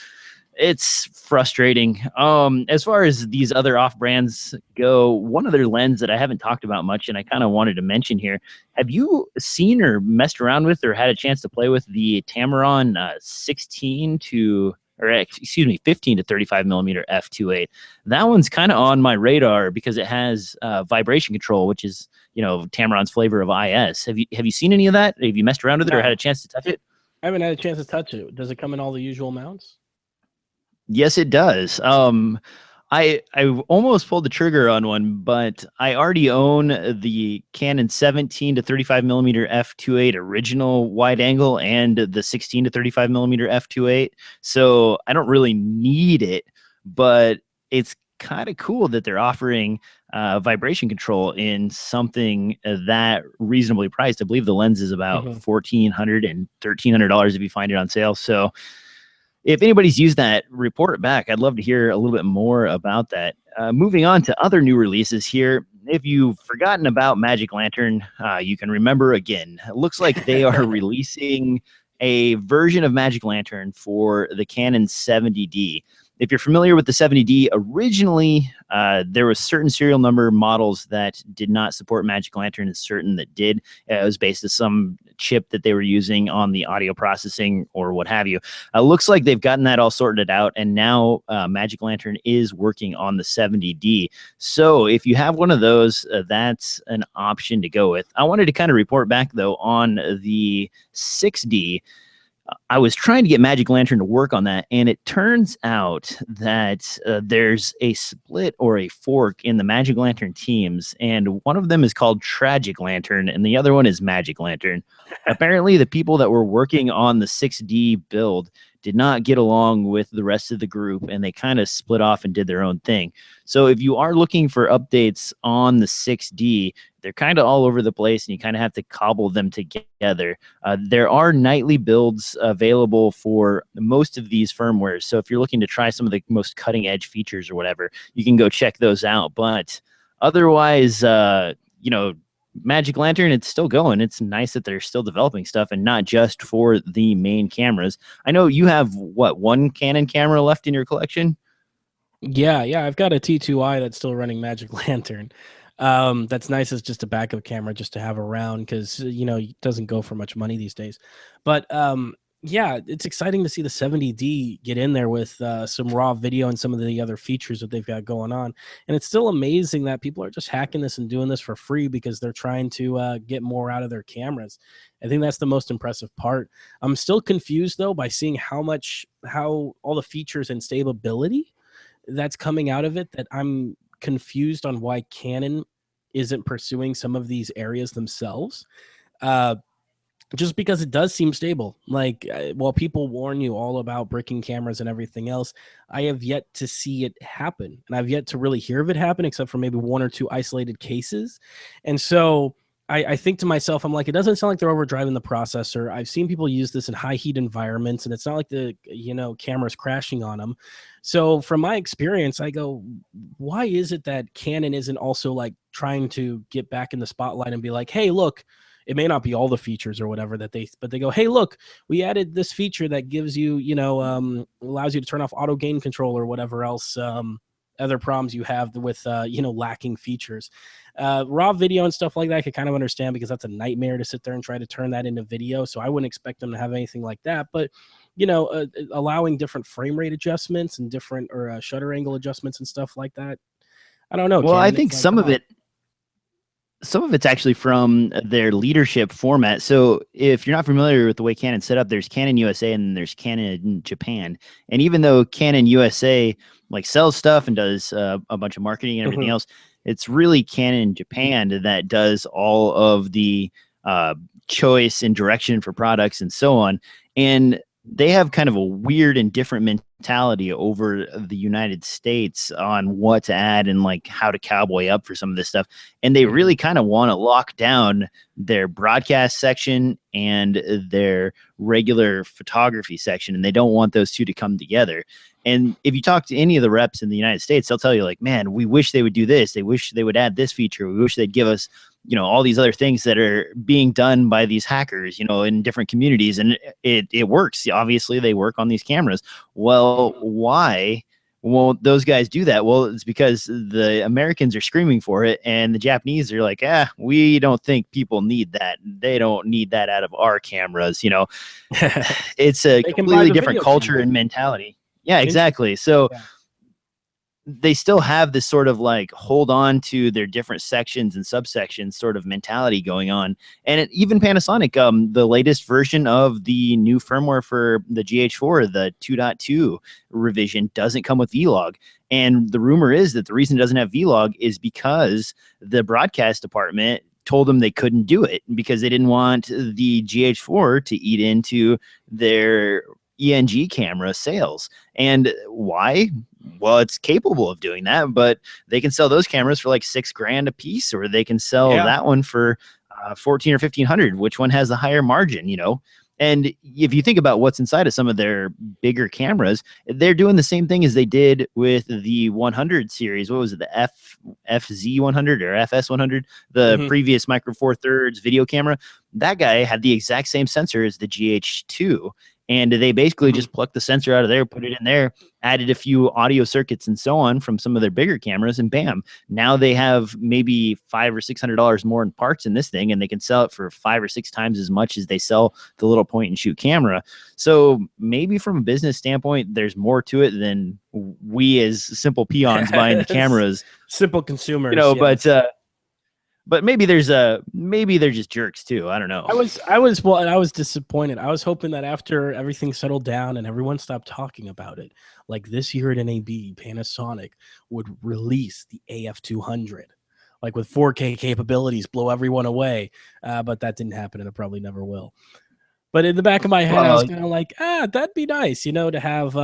It's frustrating. As far as these other off brands go, one other lens that I haven't talked about much and I kind of wanted to mention here, have you seen or messed around with or had a chance to play with the Tamron 15 to 35 millimeter f2.8? That one's kind of on my radar because it has vibration control, which is, you know, Tamron's flavor of IS. Have you seen any of that? Have you messed around with it or had a chance to touch it? I haven't had a chance to touch it. Does it come in all the usual mounts? Yes, it does. I almost pulled the trigger on one, but I already own the Canon 17 to 35 millimeter f2.8 original wide angle and the 16 to 35 millimeter f2.8. So I don't really need it, but it's kind of cool that they're offering vibration control in something that reasonably priced. I believe the lens is about $1,400 and $1,300 if you find it on sale. So if anybody's used that, report it back. I'd love to hear a little bit more about that. Moving on to other new releases here. If you've forgotten about Magic Lantern, you can remember again. It looks like they are releasing a version of Magic Lantern for the Canon 70D. If you're familiar with the 70D, originally there was certain serial number models that did not support Magic Lantern and certain that did. It was based on some chip that they were using on the audio processing or what have you. Looks like they've gotten that all sorted out, and now Magic Lantern is working on the 70D. So if you have one of those, that's an option to go with. I wanted to kind of report back, though, on the 6D. I was trying to get Magic Lantern to work on that, and it turns out that there's a split or a fork in the Magic Lantern teams, and one of them is called Tragic Lantern, and the other one is Magic Lantern. Apparently, the people that were working on the 6D build did not get along with the rest of the group, and they kind of split off and did their own thing. So if you are looking for updates on the 6D, they're kind of all over the place, and you kind of have to cobble them together. There are nightly builds available for most of these firmwares. So if you're looking to try some of the most cutting edge features or whatever, you can go check those out. But otherwise, you know, Magic Lantern, it's still going. It's nice that they're still developing stuff and not just for the main cameras. I know you have, what, one Canon camera left in your collection? Yeah, I've got a T2i that's still running Magic Lantern. That's nice as just a backup camera just to have around because, you know, it doesn't go for much money these days. But yeah, it's exciting to see the 70D get in there with some raw video and some of the other features that they've got going on. And it's still amazing that people are just hacking this and doing this for free because they're trying to get more out of their cameras. I think that's the most impressive part. I'm still confused, though, by seeing how all the features and stability that's coming out of it, that I'm confused on why Canon isn't pursuing some of these areas themselves. Just because it does seem stable. Like, while people warn you all about bricking cameras and everything else, I have yet to see it happen. And I've yet to really hear of it happen, except for maybe one or two isolated cases. And so I think to myself, I'm like, it doesn't sound like they're overdriving the processor. I've seen people use this in high heat environments, and it's not like the, you know, camera's crashing on them. So from my experience, I go, why is it that Canon isn't also like trying to get back in the spotlight and be like, hey, look, it may not be all the features or whatever but they go, hey, look, we added this feature that gives you, you know, allows you to turn off auto gain control or whatever else, other problems you have with, you know, lacking features. Raw video and stuff like that I could kind of understand because that's a nightmare to sit there and try to turn that into video. So I wouldn't expect them to have anything like that. But, you know, allowing different frame rate adjustments and different or shutter angle adjustments and stuff like that. I don't know. Well, Canon, I think some of it's actually from their leadership format. So if you're not familiar with the way Canon's set up, there's Canon USA and there's Canon Japan. And even though Canon USA like sells stuff and does a bunch of marketing and everything else, It's really Canon Japan that does all of the choice and direction for products and so on. And they have kind of a weird and different mentality over the United States on what to add and like how to cowboy up for some of this stuff. And they really kind of want to lock down their broadcast section and their regular photography section. And they don't want those two to come together. And if you talk to any of the reps in the United States, they'll tell you like, man, we wish they would do this. They wish they would add this feature. We wish they'd give us, you know, all these other things that are being done by these hackers, you know, in different communities. And it works. Obviously, they work on these cameras. Well, why won't those guys do that? Well, it's because the Americans are screaming for it. And the Japanese are like, we don't think people need that. They don't need that out of our cameras. You know, it's a completely different culture and mentality. Yeah, exactly. So they still have this sort of like hold on to their different sections and subsections sort of mentality going on. And even Panasonic, the latest version of the new firmware for the GH4, the 2.2 revision, doesn't come with vlog. And the rumor is that the reason it doesn't have vlog is because the broadcast department told them they couldn't do it because they didn't want the GH4 to eat into their ENG camera sales. And why? Well, it's capable of doing that, but they can sell those cameras for like $6,000 a piece, or they can sell that one for 14 or 1500. Which one has the higher margin, you know? And if you think about what's inside of some of their bigger cameras, they're doing the same thing as they did with the 100 series. What was it? The FZ100 or FS100, the previous Micro Four Thirds video camera. That guy had the exact same sensor as the GH2. And they basically just plucked the sensor out of there, put it in there, added a few audio circuits and so on from some of their bigger cameras, and bam, now they have maybe $500 or $600 more in parts in this thing, and they can sell it for 5 or 6 times as much as they sell the little point and shoot camera. So maybe from a business standpoint, there's more to it than we as simple peons buying the cameras, simple consumers, you know. But maybe they're just jerks too. I don't know. I was disappointed. I was hoping that after everything settled down and everyone stopped talking about it, like this year at NAB, Panasonic would release the AF200, like with 4K capabilities, blow everyone away. But that didn't happen, and it probably never will. But in the back of my head, I was kind of like, that'd be nice, you know, to have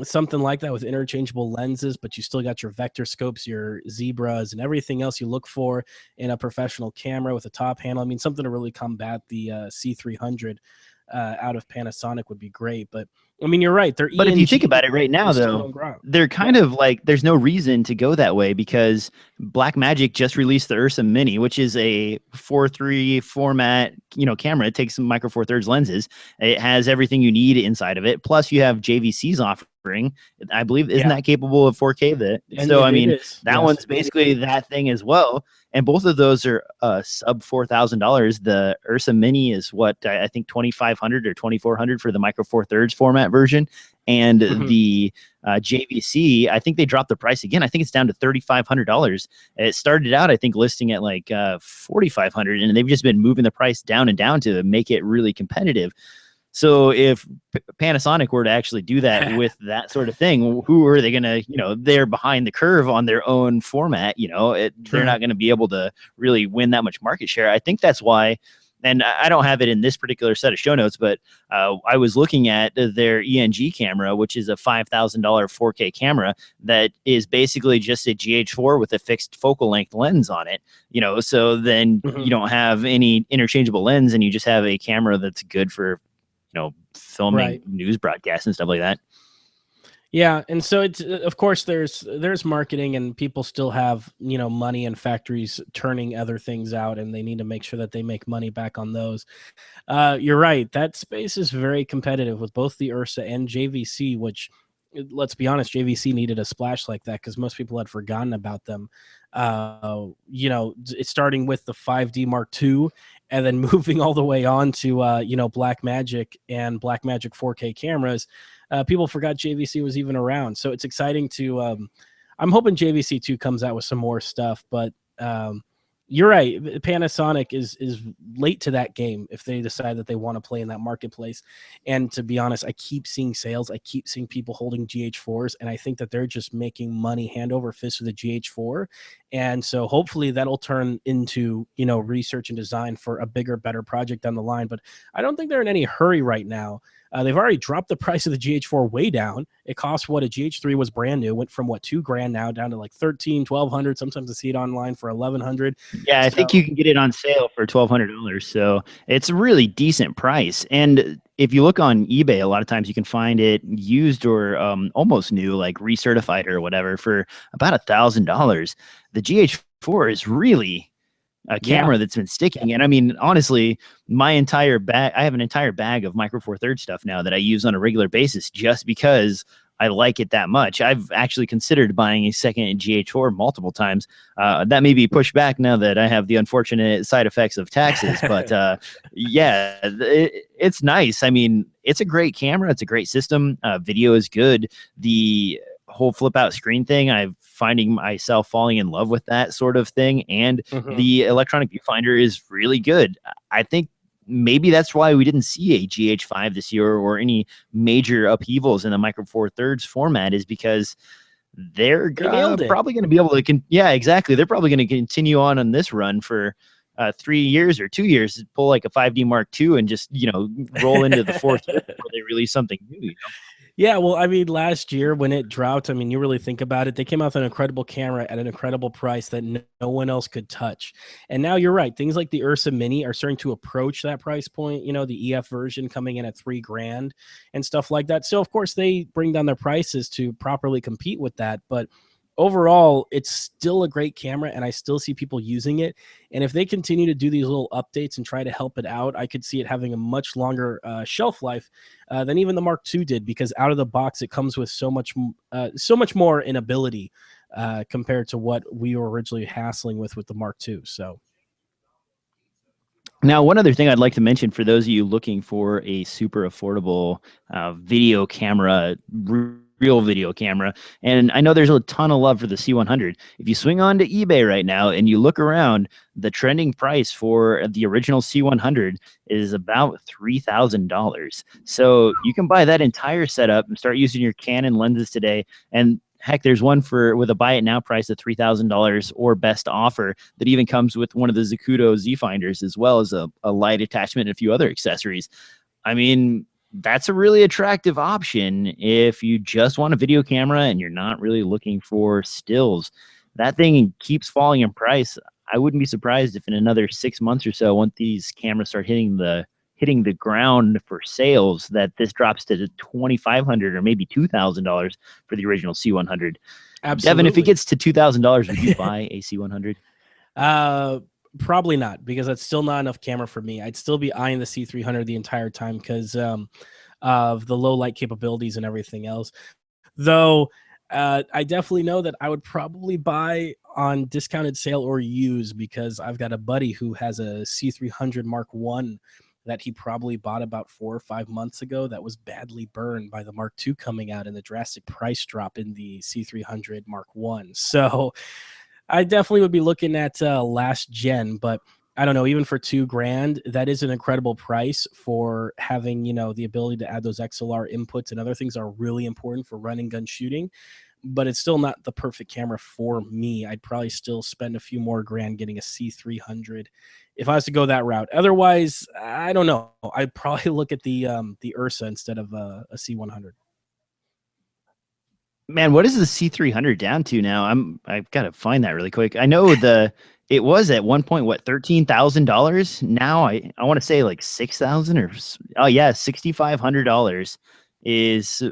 something like that with interchangeable lenses, but you still got your vector scopes, your zebras, and everything else you look for in a professional camera with a top handle. I mean, something to really combat the C300 out of Panasonic would be great. But I mean, you're right. But if you think about it right now, though, they're kind of like, there's no reason to go that way because Blackmagic just released the Ursa Mini, which is a 4.3 format, you know, camera. It takes some Micro Four Thirds lenses. It has everything you need inside of it. Plus, you have JVC's offering. I believe, isn't that capable of 4K? So I mean, that one's basically that thing as well. And both of those are sub $4,000. The Ursa Mini is what I think $2,500 or $2,400 for the Micro Four Thirds format version, and the JVC, I think they dropped the price again. I think it's down to $3,500. It started out, I think, listing at like $4,500, and they've just been moving the price down and down to make it really competitive. So if Panasonic were to actually do that with that sort of thing, who are they going to, you know, they're behind the curve on their own format, you know, they're not going to be able to really win that much market share. I think that's why, and I don't have it in this particular set of show notes, but I was looking at their ENG camera, which is a $5,000 4K camera that is basically just a GH4 with a fixed focal length lens on it, you know, so then you don't have any interchangeable lens and you just have a camera that's good for, you know, filming news broadcasts and stuff like that. Yeah, and so it's of course there's marketing, and people still have, you know, money and factories turning other things out, and they need to make sure that they make money back on those. You're right, that space is very competitive with both the Ursa and JVC, which, let's be honest, JVC needed a splash like that because most people had forgotten about them. You know, it's starting with the 5D Mark II and then moving all the way on to, you know, Blackmagic and Blackmagic 4K cameras. People forgot JVC was even around. So it's exciting to, I'm hoping JVC 2 comes out with some more stuff, but, You're right. Panasonic is late to that game if they decide that they want to play in that marketplace. And to be honest, I keep seeing sales. I keep seeing people holding GH4s, and I think that they're just making money hand over fist with the GH4. And so hopefully that'll turn into, you know, research and design for a bigger, better project down the line. But I don't think they're in any hurry right now. They've already dropped the price of the GH4 way down. It costs what a GH3 was brand new, went from what $2,000 now down to like 1,300, 1,200. Sometimes I see it online for 1,100. Yeah, I think you can get it on sale for $1,200. So it's a really decent price. And if you look on eBay, a lot of times you can find it used or almost new, like recertified or whatever, for about $1,000. The GH4 is really a camera that's been sticking. And I mean, honestly, my entire bag, I have an entire bag of Micro Four Thirds stuff now that I use on a regular basis just because I like it that much. I've actually considered buying a second GH4 multiple times. That may be pushed back now that I have the unfortunate side effects of taxes, but yeah, it's nice. I mean, it's a great camera. It's a great system. Video is good. The whole flip out screen thing, I'm finding myself falling in love with that sort of thing. And the electronic viewfinder is really good. I think maybe that's why we didn't see a GH5 this year or any major upheavals in the Micro Four Thirds format, is because they're probably going to be able to, exactly. They're probably going to continue on this run for 3 years or 2 years, pull like a 5D Mark II and just, you know, roll into the fourth year before they release something new, you know? Yeah, well, I mean, last year when it dropped, I mean, you really think about it, they came out with an incredible camera at an incredible price that no one else could touch. And now you're right. Things like the Ursa Mini are starting to approach that price point, you know, the EF version coming in at $3,000 and stuff like that. So, of course, they bring down their prices to properly compete with that. But overall, it's still a great camera, and I still see people using it. And if they continue to do these little updates and try to help it out, I could see it having a much longer shelf life than even the Mark II did, because out of the box, it comes with so much more in ability compared to what we were originally hassling with the Mark II. So. Now, one other thing I'd like to mention for those of you looking for a super affordable video camera, real video camera, and I know there's a ton of love for the C100. If you swing on to eBay right now and you look around, the trending price for the original C100 is about $3,000. So you can buy that entire setup and start using your Canon lenses today. And heck, there's one with a buy it now price of $3,000 or best offer that even comes with one of the Zacuto Z finders, as well as a light attachment and a few other accessories. I mean, that's a really attractive option if you just want a video camera and you're not really looking for stills. That thing keeps falling in price. I wouldn't be surprised if in another 6 months or so, once these cameras start hitting the ground for sales, that this drops to $2,500 or maybe $2,000 for the original C100. Absolutely. Devin, if it gets to $2,000, would you buy a C100? Probably not, because that's still not enough camera for me. I'd still be eyeing the C300 the entire time because of the low light capabilities and everything else. Though I definitely know that I would probably buy on discounted sale or use, because I've got a buddy who has a C300 Mark I that he probably bought about 4 or 5 months ago that was badly burned by the Mark II coming out and the drastic price drop in the C300 Mark I. So I definitely would be looking at last gen, but I don't know, even for $2,000, that is an incredible price for having, you know, the ability to add those XLR inputs and other things are really important for running gun shooting, but it's still not the perfect camera for me. I'd probably still spend a few more grand getting a C300 if I was to go that route. Otherwise, I don't know. I'd probably look at the Ursa instead of a C100. Man, what is the C300 down to now? I've got to find that really quick. I know it was at one point, what, $13,000? Now I want to say like 6,000 or $6,500 is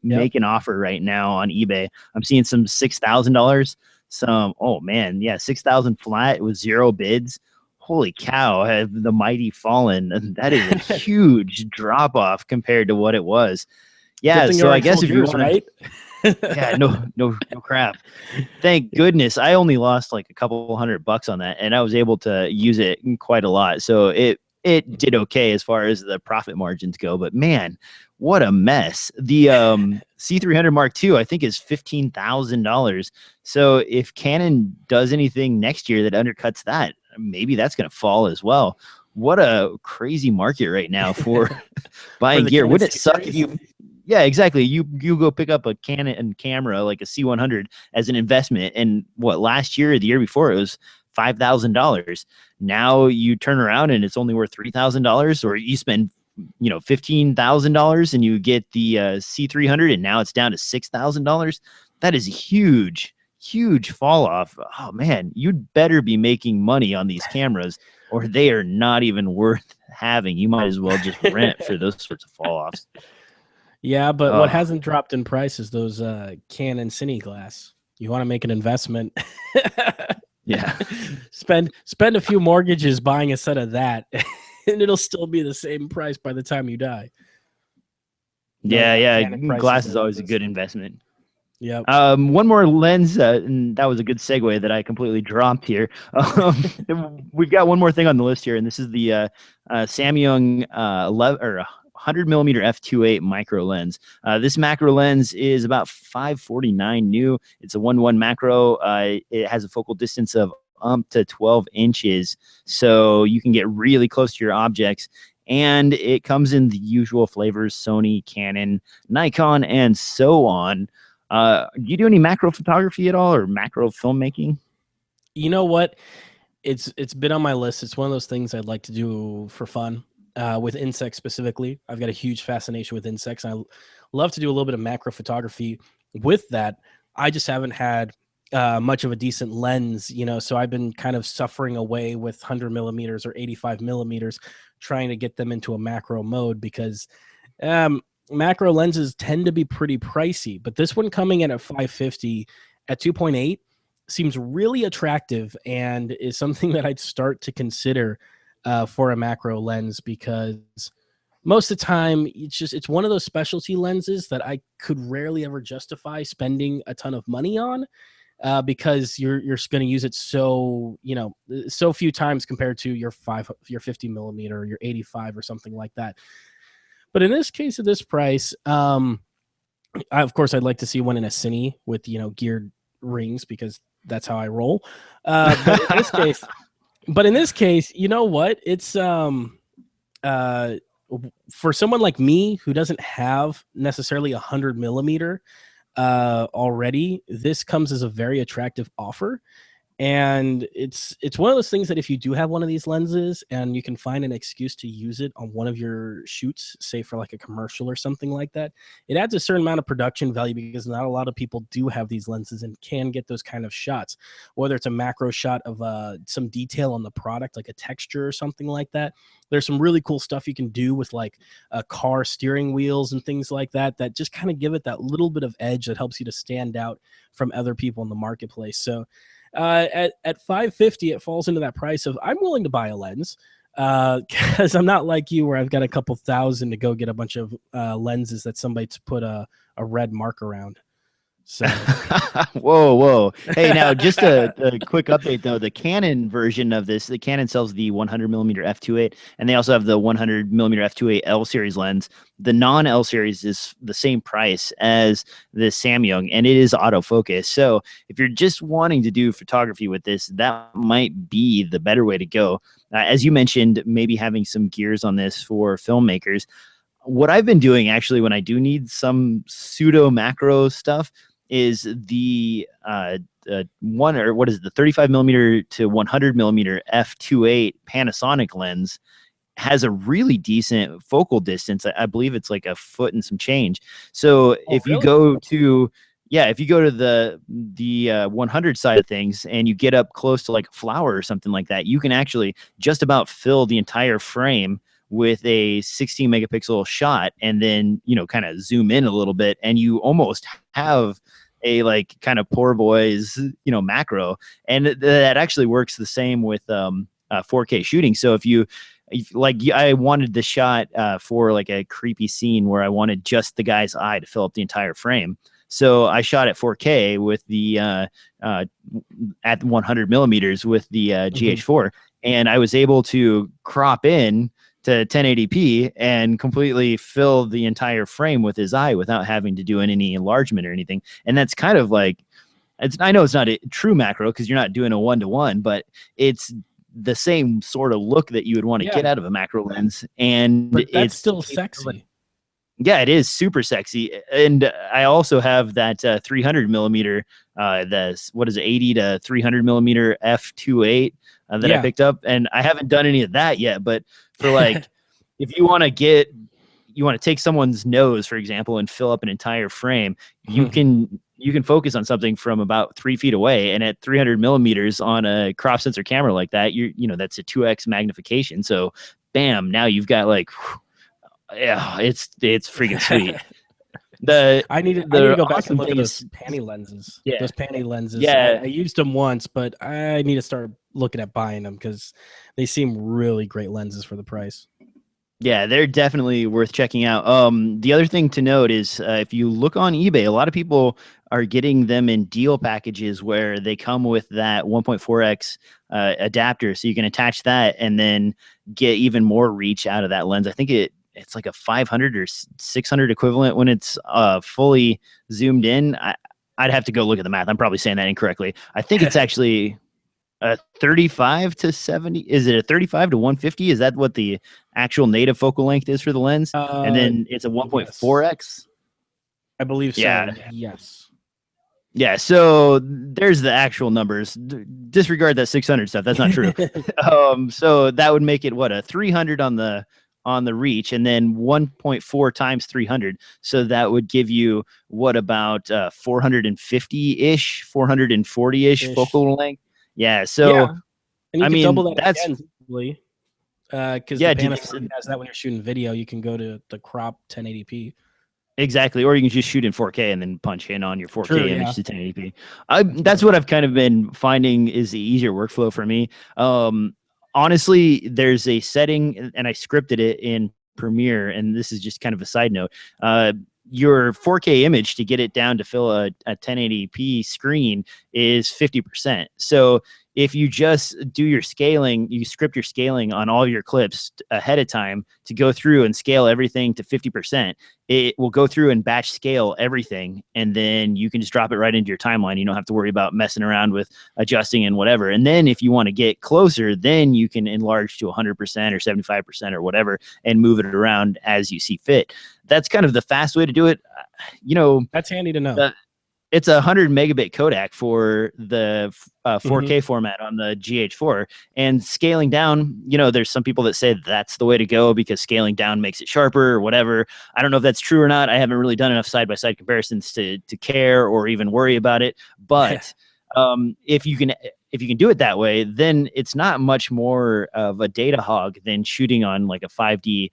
make an offer right now on eBay. I'm seeing some $6,000, some, oh man, yeah, 6,000 flat with 0 bids. Holy cow, have the mighty fallen. That is a huge drop off compared to what it was. Yeah, so I guess if you want, right? Yeah, no crap. Thank goodness. I only lost like a couple $100 on that, and I was able to use it quite a lot. So it did okay as far as the profit margins go, but man, what a mess. The C300 Mark II, I think, is $15,000. So if Canon does anything next year that undercuts that, maybe that's going to fall as well. What a crazy market right now for buying gear. Wouldn't it suck if you... Yeah, exactly. You go pick up a Canon camera like a C100 as an investment, and what, last year or the year before it was $5,000. Now you turn around and it's only worth $3,000, or you spend $15,000 and you get the C300 and now it's down to $6,000. That is a huge fall off. Oh man, you'd better be making money on these cameras or they are not even worth having. You might as well just rent for those sorts of fall offs. Yeah, but what hasn't dropped in price is those Canon Cine Glass. You want to make an investment. Yeah. Spend a few mortgages buying a set of that, and it'll still be the same price by the time you die. Yeah. Glass is always a good investment. Yeah. One more lens, and that was a good segue that I completely dropped here. We've got one more thing on the list here, and this is the Samyang 100 millimeter f2.8 micro lens. This macro lens is about $549 new. It's a 1:1 macro. It has a focal distance of up to 12 inches, so you can get really close to your objects. And it comes in the usual flavors: Sony, Canon, Nikon, and so on. Do you do any macro photography at all, or macro filmmaking? You know what? It's been on my list. It's one of those things I'd like to do for fun. With insects specifically, I've got a huge fascination with insects. I love to do a little bit of macro photography with that. I just haven't had much of a decent lens, so I've been kind of suffering away with 100 millimeters or 85 millimeters, trying to get them into a macro mode because macro lenses tend to be pretty pricey. But this one coming in at $550 at 2.8 seems really attractive and is something that I'd start to consider for a macro lens, because most of the time it's one of those specialty lenses that I could rarely ever justify spending a ton of money on, because you're going to use it so few times compared to your 50 millimeter or your 85 or something like that. But in this case, at this price, of course I'd like to see one in a Cine with geared rings, because that's how I roll. But in this case, you know what? It's for someone like me who doesn't have necessarily 100 millimeter already, this comes as a very attractive offer. And it's one of those things that if you do have one of these lenses and you can find an excuse to use it on one of your shoots, say for like a commercial or something like that, it adds a certain amount of production value, because not a lot of people do have these lenses and can get those kind of shots, whether it's a macro shot of some detail on the product, like a texture or something like that. There's some really cool stuff you can do with like car steering wheels and things like that just kind of give it that little bit of edge that helps you to stand out from other people in the marketplace. So at $550, it falls into that price of I'm willing to buy a lens, because I'm not like you where I've got a couple thousand to go get a bunch of lenses that somebody's put a red mark around. So whoa. Hey, now just a quick update though. The Canon version of this, the Canon sells the 100 millimeter f2.8, and they also have the 100 millimeter f2.8 L series lens. The non L series is the same price as the Samyang, and it is autofocus. So if you're just wanting to do photography with this, that might be the better way to go. As you mentioned, maybe having some gears on this for filmmakers. What I've been doing actually when I do need some pseudo macro stuff is the the 35 millimeter to 100 millimeter f2.8 Panasonic lens has a really decent focal distance. I believe it's like a foot and some change. So if you go to the 100 side of things and you get up close to like a flower or something like that, you can actually just about fill the entire frame with a 16 megapixel shot, and then kind of zoom in a little bit, and you almost have a like kind of poor boys macro. And that actually works the same with 4K shooting. So if I wanted the shot for like a creepy scene where I wanted just the guy's eye to fill up the entire frame, so I shot at 4K with the at 100 millimeters with the GH4, and I was able to crop in to 1080p and completely fill the entire frame with his eye without having to do any enlargement or anything. And that's kind of like, I know it's not a true macro because you're not doing a 1-to-1, but it's the same sort of look that you would want to get out of a macro lens. And but that's it's still sexy. Yeah, it is super sexy. And I also have that 300 millimeter, what is it, 80 to 300 millimeter f2.8 that I picked up. And I haven't done any of that yet. But for like, if you want to take someone's nose, for example, and fill up an entire frame, you can focus on something from about 3 feet away. And at 300 millimeters on a crop sensor camera like that, that's a 2x magnification. So bam, now you've got like, yeah, it's freaking sweet. I need to go back and look at those panty lenses. Yeah, those panty lenses. Yeah, I used them once, but I need to start looking at buying them because they seem really great lenses for the price. Yeah, they're definitely worth checking out. The other thing to note is if you look on eBay, a lot of people are getting them in deal packages where they come with that 1.4x adapter, so you can attach that and then get even more reach out of that lens. I think it's like a 500 or 600 equivalent when it's fully zoomed in. I'd have to go look at the math. I'm probably saying that incorrectly. I think it's actually 35 to 70. Is it a 35 to 150? Is that what the actual native focal length is for the lens? And then it's a 1.4x. I believe so. Yeah. Yes. Yeah. So there's the actual numbers. Disregard that 600 stuff. That's not true. So that would make it a 300 on the reach, and then 1.4 times 300. So that would give you about 450-ish, 440-ish focal length. Yeah. So and you can double that again, probably. Because the Panasonic has that when you're shooting video, you can go to the crop 1080p. Exactly, or you can just shoot in 4K and then punch in on your 4K image to 1080p. That's what I've kind of been finding is the easier workflow for me. Honestly, there's a setting, and I scripted it in Premiere, and this is just kind of a side note. Your 4K image, to get it down to fill a 1080p screen, is 50%. So if you just do your scaling, you script your scaling on all your clips ahead of time to go through and scale everything to 50%, it will go through and batch scale everything. And then you can just drop it right into your timeline. You don't have to worry about messing around with adjusting and whatever. And then if you want to get closer, then you can enlarge to 100% or 75% or whatever and move it around as you see fit. That's kind of the fast way to do it. That's handy to know. It's a 100 megabit Kodak for the 4K format on the GH4, and scaling down, there's some people that say that's the way to go because scaling down makes it sharper or whatever. I don't know if that's true or not. I haven't really done enough side-by-side comparisons to care or even worry about it. But if you can do it that way, then it's not much more of a data hog than shooting on like a 5D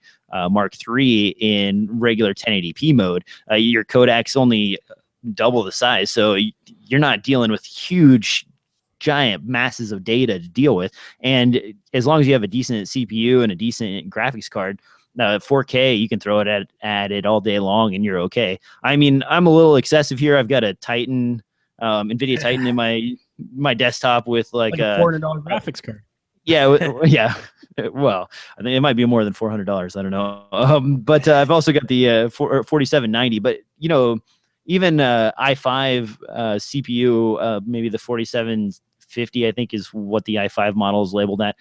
Mark III in regular 1080p mode. Your Kodak's only double the size, so you're not dealing with huge giant masses of data to deal with. And as long as you have a decent CPU and a decent graphics card, 4K, you can throw it at it all day long and you're okay. I mean, I'm a little excessive here. I've got a Titan, NVIDIA Titan in my desktop with like a $400 graphics card. Yeah. Well, I think it might be more than $400. I don't know. But I've also got the 4790. But even i5 CPU, maybe the 4750, I think is what the i5 model is labeled at.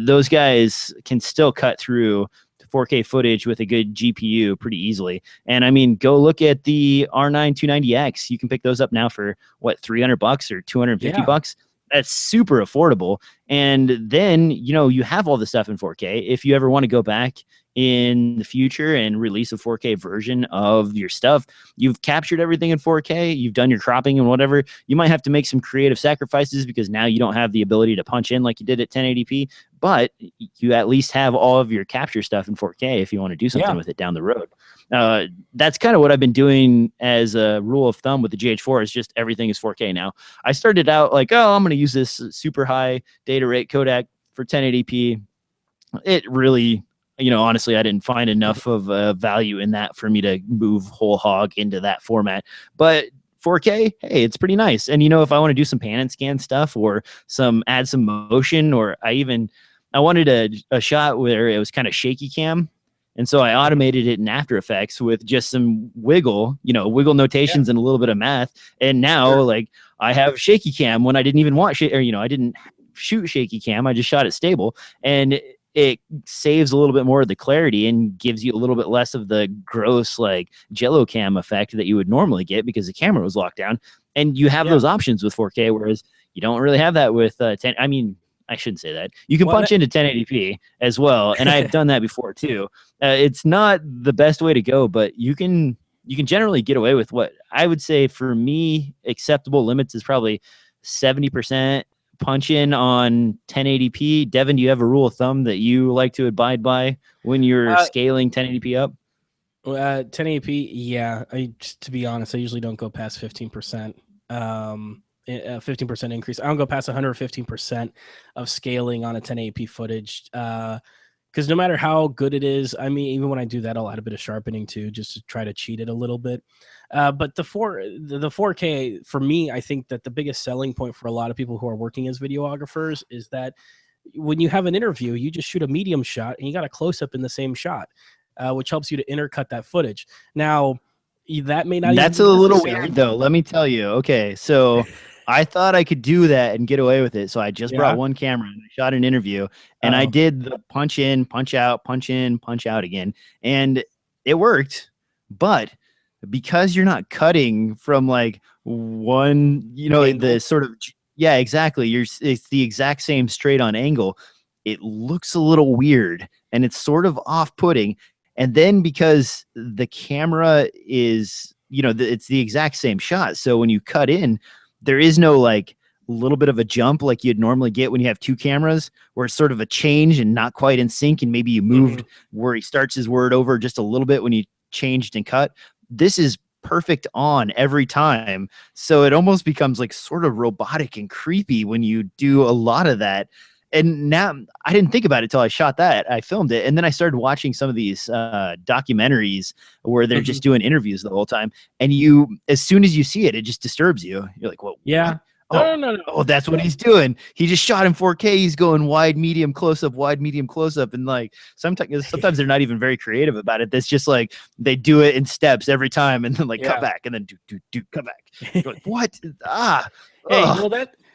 Those guys can still cut through 4K footage with a good GPU pretty easily. And I mean, go look at the R9 290X. You can pick those up now for $300 or $250. That's super affordable. And then, you have all the stuff in 4K. If you ever want to go back in the future and release a 4K version of your stuff, you've captured everything in 4K, you've done your cropping and whatever. You might have to make some creative sacrifices because now you don't have the ability to punch in like you did at 1080p, but you at least have all of your capture stuff in 4K if you want to do something with it down the road. That's kind of what I've been doing as a rule of thumb with the GH4 is just everything is 4K now. I started out like, I'm going to use this super high data rate Kodak for 1080p. It really, honestly, I didn't find enough of value in that for me to move whole hog into that format. But 4K, hey, it's pretty nice. And if I want to do some pan and scan stuff or add some motion, or I even I wanted a shot where it was kind of shaky cam. And so I automated it in After Effects with just some wiggle notations and a little bit of math. And now like I have shaky cam when I didn't even want I didn't shoot shaky cam. I just shot it stable, and it saves a little bit more of the clarity and gives you a little bit less of the gross like jello cam effect that you would normally get because the camera was locked down. And you have those options with 4K, whereas you don't really have that with 10. I mean, I shouldn't say that. You can punch into 1080p as well, and I've done that before too. It's not the best way to go, but you can generally get away with what I would say for me acceptable limits is probably 70% punch in on 1080p. Devin, do you have a rule of thumb that you like to abide by when you're scaling 1080p up? 1080p, yeah. To be honest, I usually don't go past 15%. 15% increase. I don't go past 115% of scaling on a 1080p footage. Because no matter how good it is, I mean, even when I do that, I'll add a bit of sharpening too, just to try to cheat it a little bit. But the 4K, for me, I think that the biggest selling point for a lot of people who are working as videographers is that when you have an interview, you just shoot a medium shot and you got a close-up in the same shot, which helps you to intercut that footage. Now, that may not. That's a little weird, though. Let me tell you. Okay, so I thought I could do that and get away with it. So I just brought one camera and I shot an interview, and I did the punch in, punch out, punch in, punch out again, and it worked. But because you're not cutting from like one, the sort of exactly. It's the exact same straight on angle. It looks a little weird, and it's sort of off-putting. And then because the camera is, it's the exact same shot. So when you cut in, there is no like little bit of a jump like you'd normally get when you have two cameras, where it's sort of a change and not quite in sync. And maybe you moved where he starts his word over just a little bit when you changed and cut. This is perfect on every time. So it almost becomes like sort of robotic and creepy when you do a lot of that. And now I didn't think about it till I shot that. I filmed it. And then I started watching some of these documentaries where they're just doing interviews the whole time. And as soon as you see it, it just disturbs you. You're like, well, yeah. No. Oh, that's what he's doing. He just shot in 4K. He's going wide, medium, close up, wide, medium, close up. And like sometimes they're not even very creative about it. That's just like they do it in steps every time and then like cut back and then do cut back. You're like, what?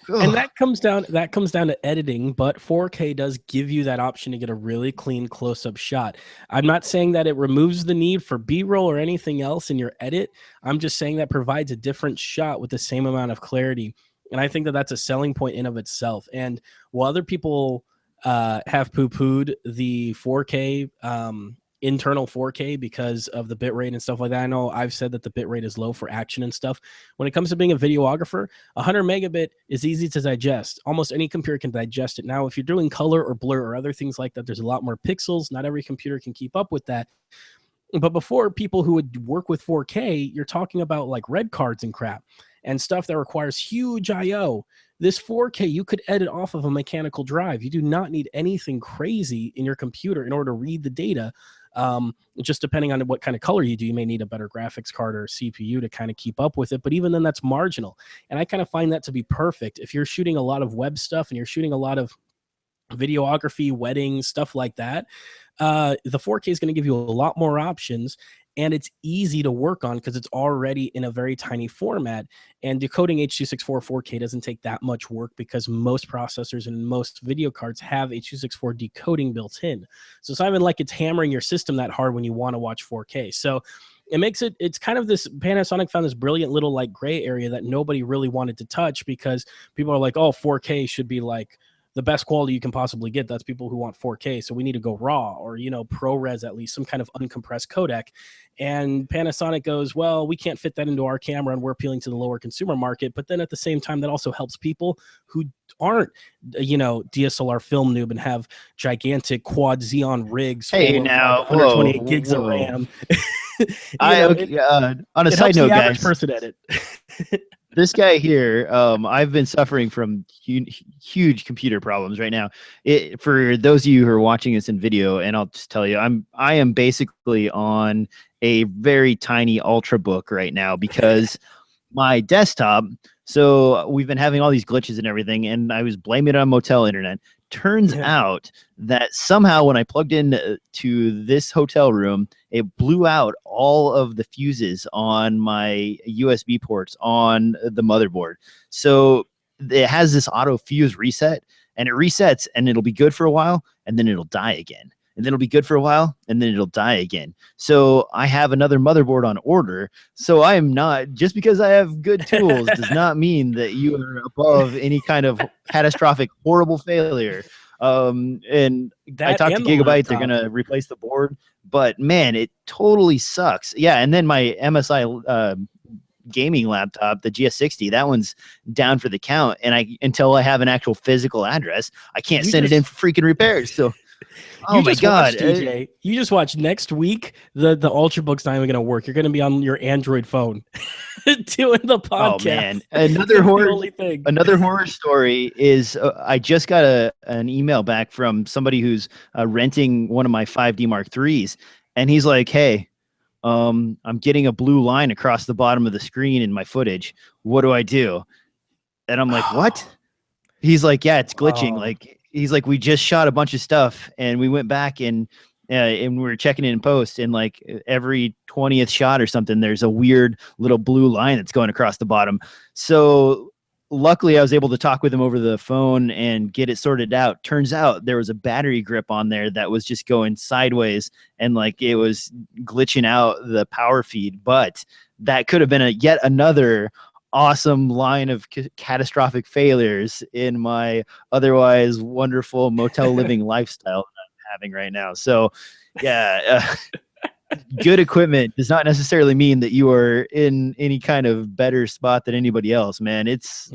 Well, that comes down to editing, but 4K does give you that option to get a really clean close-up shot. I'm not saying that it removes the need for B-roll or anything else in your edit. I'm just saying that provides a different shot with the same amount of clarity. And I think that that's a selling point in of itself. And while other people have poo-pooed the 4K internal 4K because of the bitrate and stuff like that. I know I've said that the bitrate is low for action and stuff. When it comes to being a videographer, 100 megabit is easy to digest. Almost any computer can digest it. Now, if you're doing color or blur or other things like that, there's a lot more pixels. Not every computer can keep up with that. But before, people who would work with 4K, you're talking about like red cards and crap and stuff that requires huge I/O. This 4K, you could edit off of a mechanical drive. You do not need anything crazy in your computer in order to read the data. Just depending on what kind of color you do, you may need a better graphics card or CPU to kind of keep up with it. But even then, that's marginal. And I kind of find that to be perfect. If you're shooting a lot of web stuff and you're shooting a lot of videography, weddings, stuff like that, the 4K is going to give you a lot more options. And it's easy to work on because it's already in a very tiny format. And decoding H.264 4K doesn't take that much work because most processors and most video cards have H.264 decoding built in. So it's not even like it's hammering your system that hard when you want to watch 4K. So it makes it's kind of this, Panasonic found this brilliant little like gray area that nobody really wanted to touch because people are like, oh, 4K should be like the best quality you can possibly get. That's people who want 4K. So we need to go raw or, ProRes, at least some kind of uncompressed codec. And Panasonic goes, well, we can't fit that into our camera and we're appealing to the lower consumer market. But then at the same time, that also helps people who aren't, DSLR film noob and have gigantic quad Xeon rigs. Hey, now, 128 gigs of RAM. On a side note, guys, person edit. This guy here, I've been suffering from huge computer problems right now. For those of you who are watching this in video, and I'll just tell you, I am basically on a very tiny Ultrabook right now because my desktop. So we've been having all these glitches and everything, and I was blaming it on Motel Internet. Turns out that somehow when I plugged in to this hotel room, it blew out all of the fuses on my USB ports on the motherboard. So it has this auto fuse reset, and it resets and it'll be good for a while and then it'll die again. And then it'll be good for a while and then it'll die again. So I have another motherboard on order. So I am not, just because I have good tools does not mean that you are above any kind of catastrophic, horrible failure. And I talked to Gigabyte, they're going to replace the board, but man, it totally sucks. Yeah. And then my MSI, gaming laptop, the GS60, that one's down for the count. And until I have an actual physical address, I can't send it in for freaking repairs. So, oh my God, DJ, you just watch next week. The Ultrabook's not even going to work. You're going to be on your Android phone doing the podcast. Oh man, another horror story is I just got an email back from somebody who's renting one of my 5D Mark IIIs, and he's like, "Hey, I'm getting a blue line across the bottom of the screen in my footage. What do I do?" And I'm like, "What?" He's like, "Yeah, it's glitching." Like, he's like, "We just shot a bunch of stuff and we went back and we were checking it in post, and like every 20th shot or something, there's a weird little blue line that's going across the bottom." So luckily I was able to talk with him over the phone and get it sorted out. Turns out there was a battery grip on there that was just going sideways and like it was glitching out the power feed, but that could have been yet another awesome line of catastrophic failures in my otherwise wonderful motel living lifestyle that I'm having right now. So yeah, good equipment does not necessarily mean that you are in any kind of better spot than anybody else, man. It's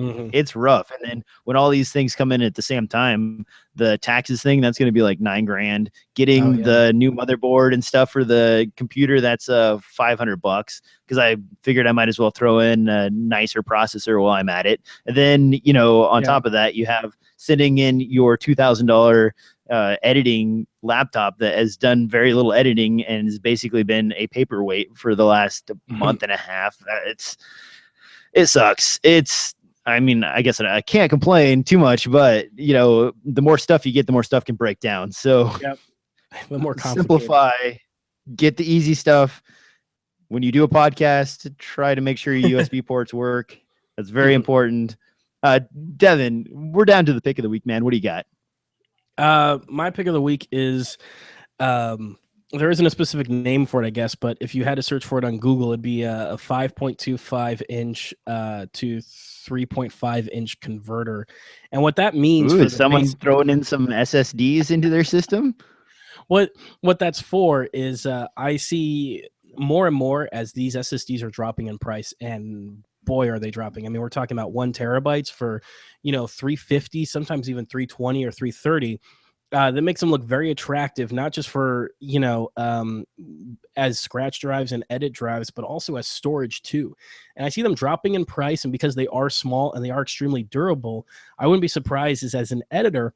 rough. And then when all these things come in at the same time, the taxes thing, that's going to be like $9,000. Getting the new motherboard and stuff for the computer, that's $500, because I figured I might as well throw in a nicer processor while I'm at it. And then, you know, on top of that, you have sitting in your $2,000 editing laptop that has done very little editing and has basically been a paperweight for the last month and a half. It sucks. I mean, I guess I can't complain too much, but you know, the more stuff you get, the more stuff can break down. So the more simplify, get the easy stuff. When you do a podcast, try to make sure your USB ports work. That's very important. Devin, we're down to the pick of the week, man. What do you got? My pick of the week is, there isn't a specific name for it, I guess, but if you had to search for it on Google, it'd be a 5.25 inch to 3.5 inch converter. And what that means, is someone throwing in some SSDs into their system? What that's for is, I see more and more as these SSDs are dropping in price, and boy, are they dropping. I mean, we're talking about 1 terabytes for, you know, $350, sometimes even $320 or $330. That makes them look very attractive, not just for, you know, as scratch drives and edit drives, but also as storage too. And I see them dropping in price, and because they are small and they are extremely durable, I wouldn't be surprised as an editor,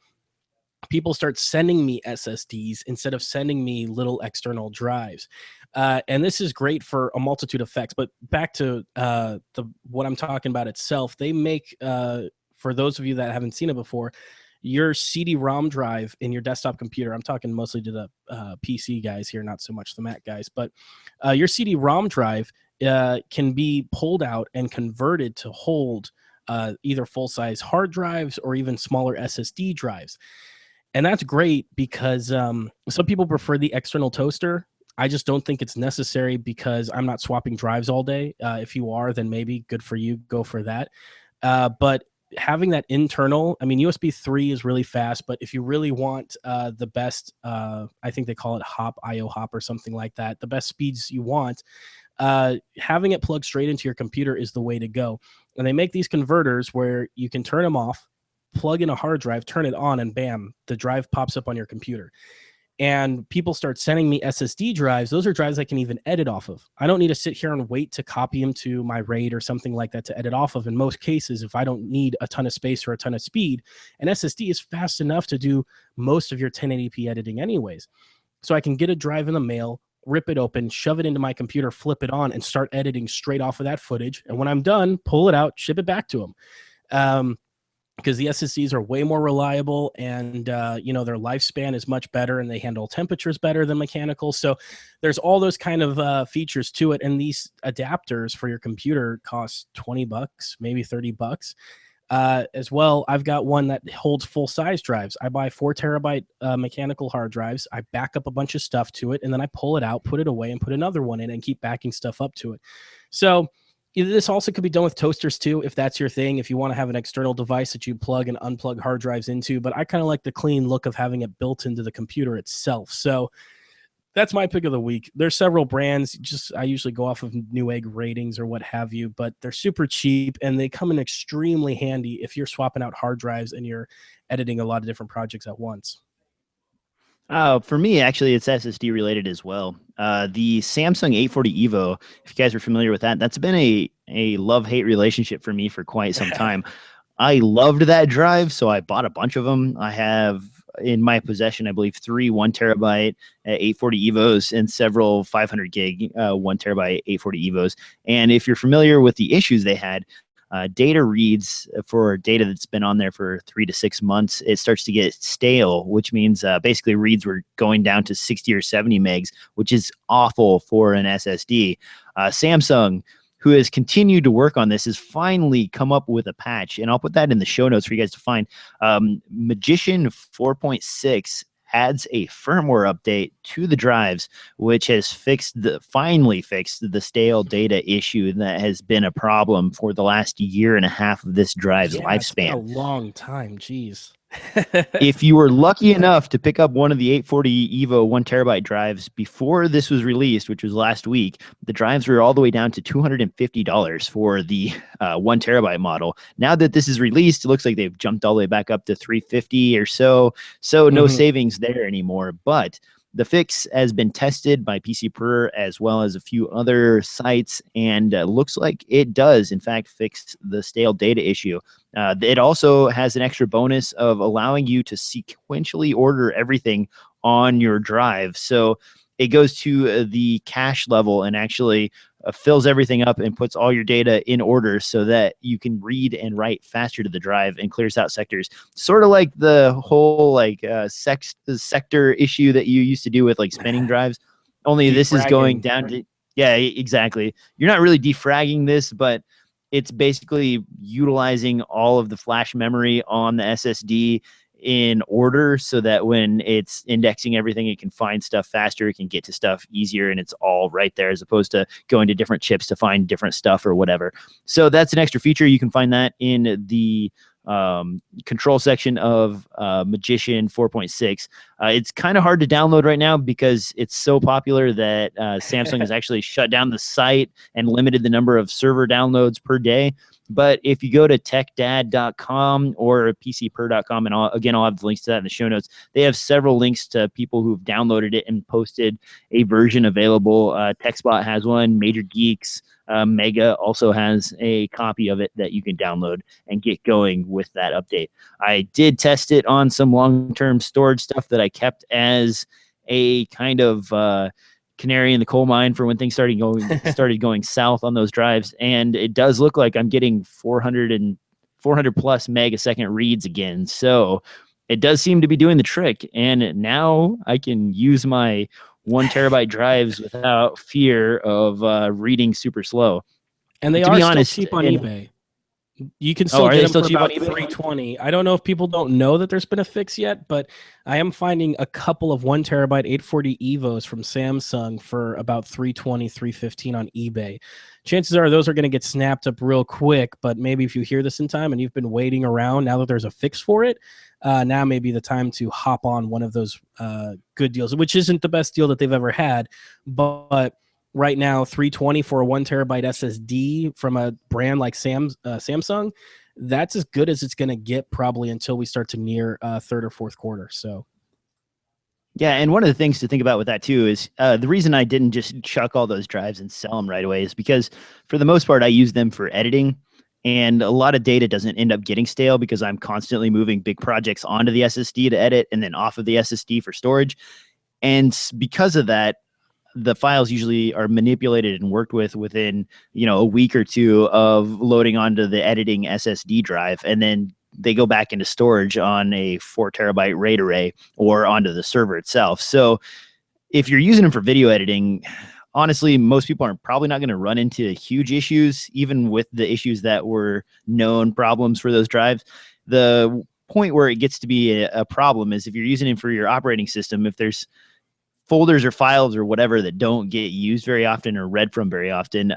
people start sending me SSDs instead of sending me little external drives. And this is great for a multitude of effects. But back to what I'm talking about itself, they make, for those of you that haven't seen it before, your CD-ROM drive in your desktop computer, I'm talking mostly to the PC guys here, not so much the Mac guys, but your CD-ROM drive can be pulled out and converted to hold either full-size hard drives or even smaller SSD drives. And that's great because some people prefer the external toaster. I just don't think it's necessary because I'm not swapping drives all day. If you are, then maybe good for you, go for that. But having that internal, I mean, USB 3 is really fast, but if you really want the best, I think they call it IO hop or something like that, the best speeds you want, having it plugged straight into your computer is the way to go. And they make these converters where you can turn them off, plug in a hard drive, turn it on, and bam, the drive pops up on your computer. And people start sending me SSD drives. Those are drives I can even edit off of. I don't need to sit here and wait to copy them to my RAID or something like that to edit off of. In most cases, if I don't need a ton of space or a ton of speed, an SSD is fast enough to do most of your 1080p editing anyways. So I can get a drive in the mail, rip it open, shove it into my computer, flip it on, and start editing straight off of that footage. And when I'm done, pull it out, ship it back to them. because the SSDs are way more reliable, and you know, their lifespan is much better, and they handle temperatures better than mechanical. So there's all those kind of features to it, and these adapters for your computer cost $20, maybe $30. As well, I've got one that holds full size drives. I buy 4 terabyte mechanical hard drives. I back up a bunch of stuff to it, and then I pull it out, put it away, and put another one in, and keep backing stuff up to it. So this also could be done with toasters too, if that's your thing, if you want to have an external device that you plug and unplug hard drives into. But I kind of like the clean look of having it built into the computer itself. So that's my pick of the week. There's several brands. I usually go off of Newegg ratings or what have you, but they're super cheap, and they come in extremely handy if you're swapping out hard drives and you're editing a lot of different projects at once. For me, actually, it's SSD related as well. The Samsung 840 EVO, if you guys are familiar with that, that's been a love-hate relationship for me for quite some time. I loved that drive, so I bought a bunch of them. I have in my possession, I believe, 3 1 terabyte 840 EVOs and several 500 gig 1 terabyte 840 EVOs. And if you're familiar with the issues they had, data reads for data that's been on there for 3 to 6 months, it starts to get stale, which means basically reads were going down to 60 or 70 megs, which is awful for an SSD. Samsung, who has continued to work on this, has finally come up with a patch, and I'll put that in the show notes for you guys to find. Magician 4.6 adds a firmware update to the drives, which has finally fixed the stale data issue that has been a problem for the last year and a half of this drive's lifespan. It's been a long time, jeez. If you were lucky enough to pick up one of the 840 EVO 1 terabyte drives before this was released, which was last week, the drives were all the way down to $250 for the 1 terabyte model. Now that this is released, it looks like they've jumped all the way back up to $350 or so. So no savings there anymore. But the fix has been tested by PC Per as well as a few other sites, and looks like it does, in fact, fix the stale data issue. It also has an extra bonus of allowing you to sequentially order everything on your drive. So it goes to the cache level and actually fills everything up and puts all your data in order so that you can read and write faster to the drive and clears out sectors. Sort of like the whole sector issue that you used to do with like spinning drives, only this is going down to, yeah, exactly. You're not really defragging this, but it's basically utilizing all of the flash memory on the SSD in order so that when it's indexing everything, it can find stuff faster, it can get to stuff easier, and it's all right there as opposed to going to different chips to find different stuff or whatever. So that's an extra feature. You can find that in the control section of Magician 4.6. It's kind of hard to download right now because it's so popular that Samsung has actually shut down the site and limited the number of server downloads per day. But if you go to techdad.com or pcper.com, and I'll have the links to that in the show notes, they have several links to people who've downloaded it and posted a version available. TechSpot has one, Major Geeks, Mega also has a copy of it that you can download and get going with that update. I did test it on some long-term storage stuff that I kept as a kind of canary in the coal mine for when things started going south on those drives, and it does look like I'm getting 400 plus megasecond reads again. So it does seem to be doing the trick, and now I can use my 1 terabyte drives without fear of reading super slow. And they are still cheap on eBay. You can still get them for about $320. I don't know if people don't know that there's been a fix yet, but I am finding a couple of 1 terabyte 840 EVOs from Samsung for about $320, $315 on eBay. Chances are those are going to get snapped up real quick, but maybe if you hear this in time and you've been waiting around, now that there's a fix for it, now may be the time to hop on one of those good deals, which isn't the best deal that they've ever had, but right now, $320 for a 1 terabyte SSD from a brand like Samsung, that's as good as it's going to get probably until we start to near third or fourth quarter. So, yeah, and one of the things to think about with that too is the reason I didn't just chuck all those drives and sell them right away is because for the most part I use them for editing, and a lot of data doesn't end up getting stale because I'm constantly moving big projects onto the SSD to edit and then off of the SSD for storage, and because of that, the files usually are manipulated and worked with within, a week or two of loading onto the editing SSD drive. And then they go back into storage on a 4 terabyte RAID array or onto the server itself. So if you're using them for video editing, honestly, most people are probably not going to run into huge issues, even with the issues that were known problems for those drives. The point where it gets to be a problem is if you're using it for your operating system, if there's folders or files or whatever that don't get used very often or read from very often,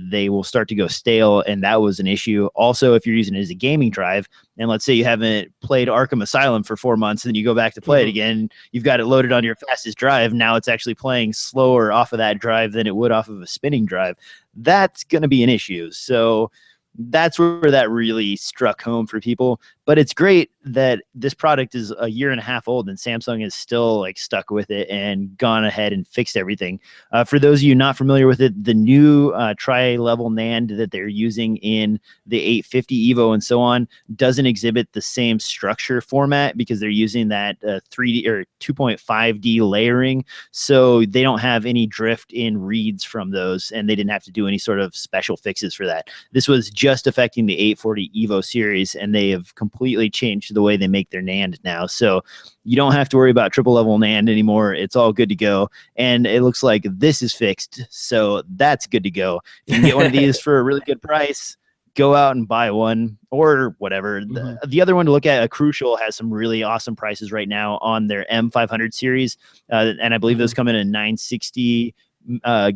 they will start to go stale, and that was an issue. Also, if you're using it as a gaming drive, and let's say you haven't played Arkham Asylum for 4 months, and you go back to play it again, you've got it loaded on your fastest drive. Now it's actually playing slower off of that drive than it would off of a spinning drive. That's going to be an issue. So that's where that really struck home for people. But it's great that this product is a year and a half old and Samsung is still like stuck with it and gone ahead and fixed everything. For those of you not familiar with it, the new tri-level NAND that they're using in the 850 EVO and so on doesn't exhibit the same structure format because they're using that 3D or 2.5D layering. So they don't have any drift in reads from those, and they didn't have to do any sort of special fixes for that. This was just affecting the 840 EVO series, and they have completely changed the way they make their NAND now. So you don't have to worry about triple level NAND anymore. It's all good to go. And it looks like this is fixed. So that's good to go. If you can get one of these for a really good price, go out and buy one or whatever. The other one to look at, Crucial, has some really awesome prices right now on their M500 series. And I believe those come in a 960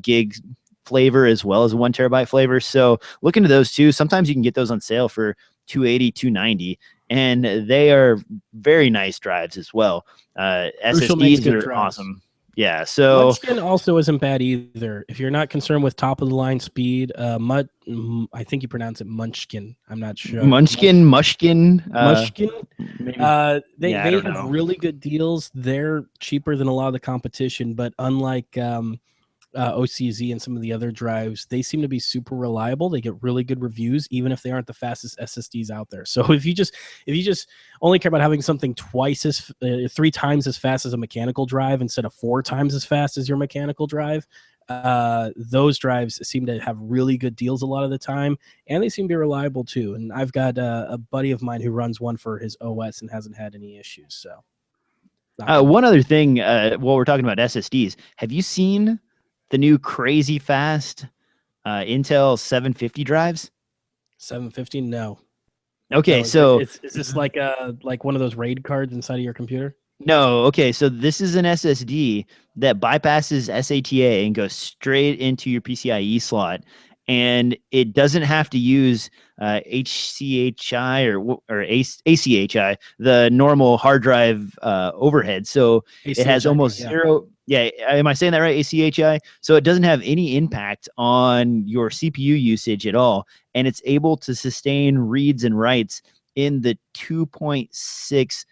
gig flavor as well as a 1 terabyte flavor. So look into those too. Sometimes you can get those on sale for $280, $290, and they are very nice drives as well. SSDs are awesome. Yeah, so Munchkin also isn't bad either. If you're not concerned with top of the line speed, I think you pronounce it Munchkin. I'm not sure. Mushkin. They have really good deals. They're cheaper than a lot of the competition, but unlike OCZ and some of the other drives, they seem to be super reliable. They get really good reviews, even if they aren't the fastest SSDs out there. So if you just only care about having something 3 times as fast as a mechanical drive instead of 4 times as fast as your mechanical drive, those drives seem to have really good deals a lot of the time, and they seem to be reliable too. And I've got a buddy of mine who runs one for his OS and hasn't had any issues. So one other thing, while we're talking about SSDs, have you seen the new crazy fast Intel 750 drives? 750? No. Okay, no, so is this like one of those RAID cards inside of your computer? No, okay, so this is an SSD that bypasses SATA and goes straight into your PCIe slot, and it doesn't have to use HCHI or ACHI, the normal hard drive overhead. So ACHI, it has almost zero. Yeah, am I saying that right? ACHI. So it doesn't have any impact on your CPU usage at all, and it's able to sustain reads and writes in the 2.6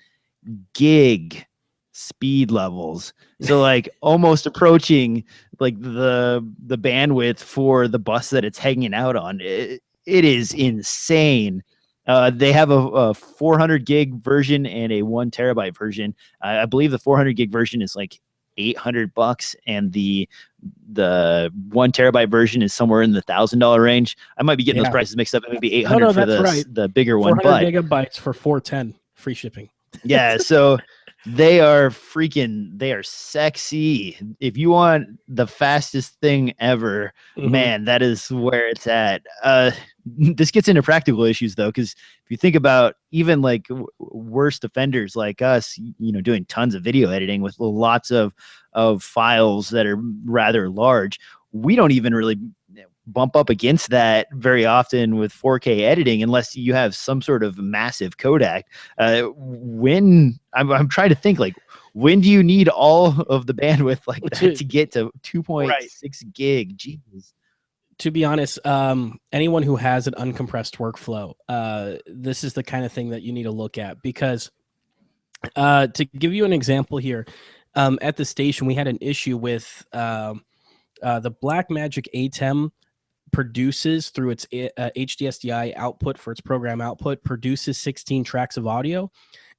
gig speed levels. So like almost approaching like the bandwidth for the bus that it's hanging out on. It is insane. They have a 400 gig version and a 1 terabyte version. I believe the 400 gig version is like $800, and the 1 terabyte version is somewhere in the $1,000 range. I might be getting those prices mixed up. It would be 800 for the bigger one. 400 gigabytes for $410, free shipping. Yeah, so they are sexy. If you want the fastest thing ever, man, that is where it's at. This gets into practical issues though, because if you think about even like worst offenders like us, doing tons of video editing with lots of files that are rather large, we don't even really bump up against that very often with 4K editing unless you have some sort of massive Kodak. When I'm trying to think, like, when do you need all of the bandwidth like that to get to 2.6 gig? Jeez. To be honest, anyone who has an uncompressed workflow, this is the kind of thing that you need to look at, because to give you an example here, at the station, we had an issue with the Blackmagic ATEM produces through its HDSDI output for its program output, produces 16 tracks of audio.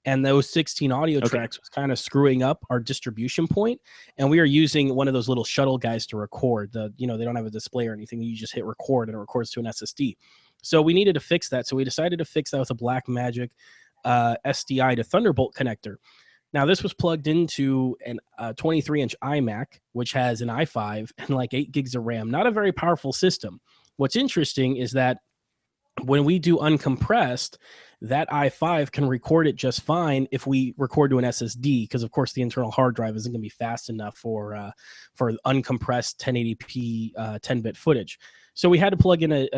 And those 16 audio tracks was kind of screwing up our distribution point. And we are using one of those little shuttle guys to record. They don't have a display or anything. You just hit record and it records to an SSD. So we needed to fix that. So we decided to fix that with a Blackmagic SDI to Thunderbolt connector. Now, this was plugged into a 23-inch iMac, which has an i5 and like 8 gigs of RAM. Not a very powerful system. What's interesting is that when we do uncompressed, that i5 can record it just fine if we record to an SSD, because of course the internal hard drive isn't going to be fast enough for uncompressed 1080p 10-bit footage. So we had to plug in a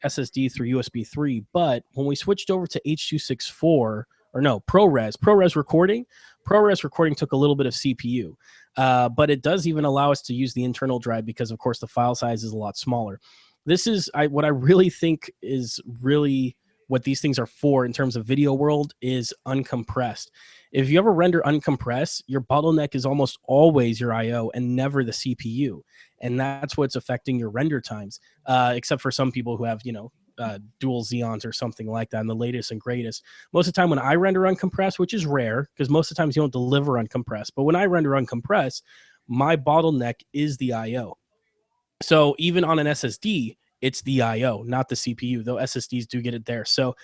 SSD through USB 3. But when we switched over to H.264, or no, ProRes recording took a little bit of CPU, but it does even allow us to use the internal drive because, of course, the file size is a lot smaller. This is what I really think is really what these things are for in terms of video world is uncompressed. If you ever render uncompressed, your bottleneck is almost always your I/O and never the CPU, and that's what's affecting your render times. Except for some people who have, dual Xeons or something like that, and the latest and greatest. Most of the time when I render uncompressed, which is rare because most of the times you don't deliver uncompressed, but when I render uncompressed, my bottleneck is the I/O. So even on an SSD, it's the I/O, not the CPU, though SSDs do get it there. So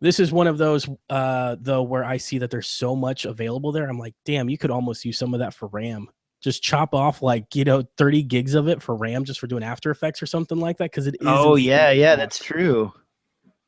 this is one of those, though, where I see that there's so much available there. I'm like, damn, you could almost use some of that for RAM. Just chop off 30 gigs of it for RAM just for doing After Effects or something like that, because it is. Oh, yeah, that's true.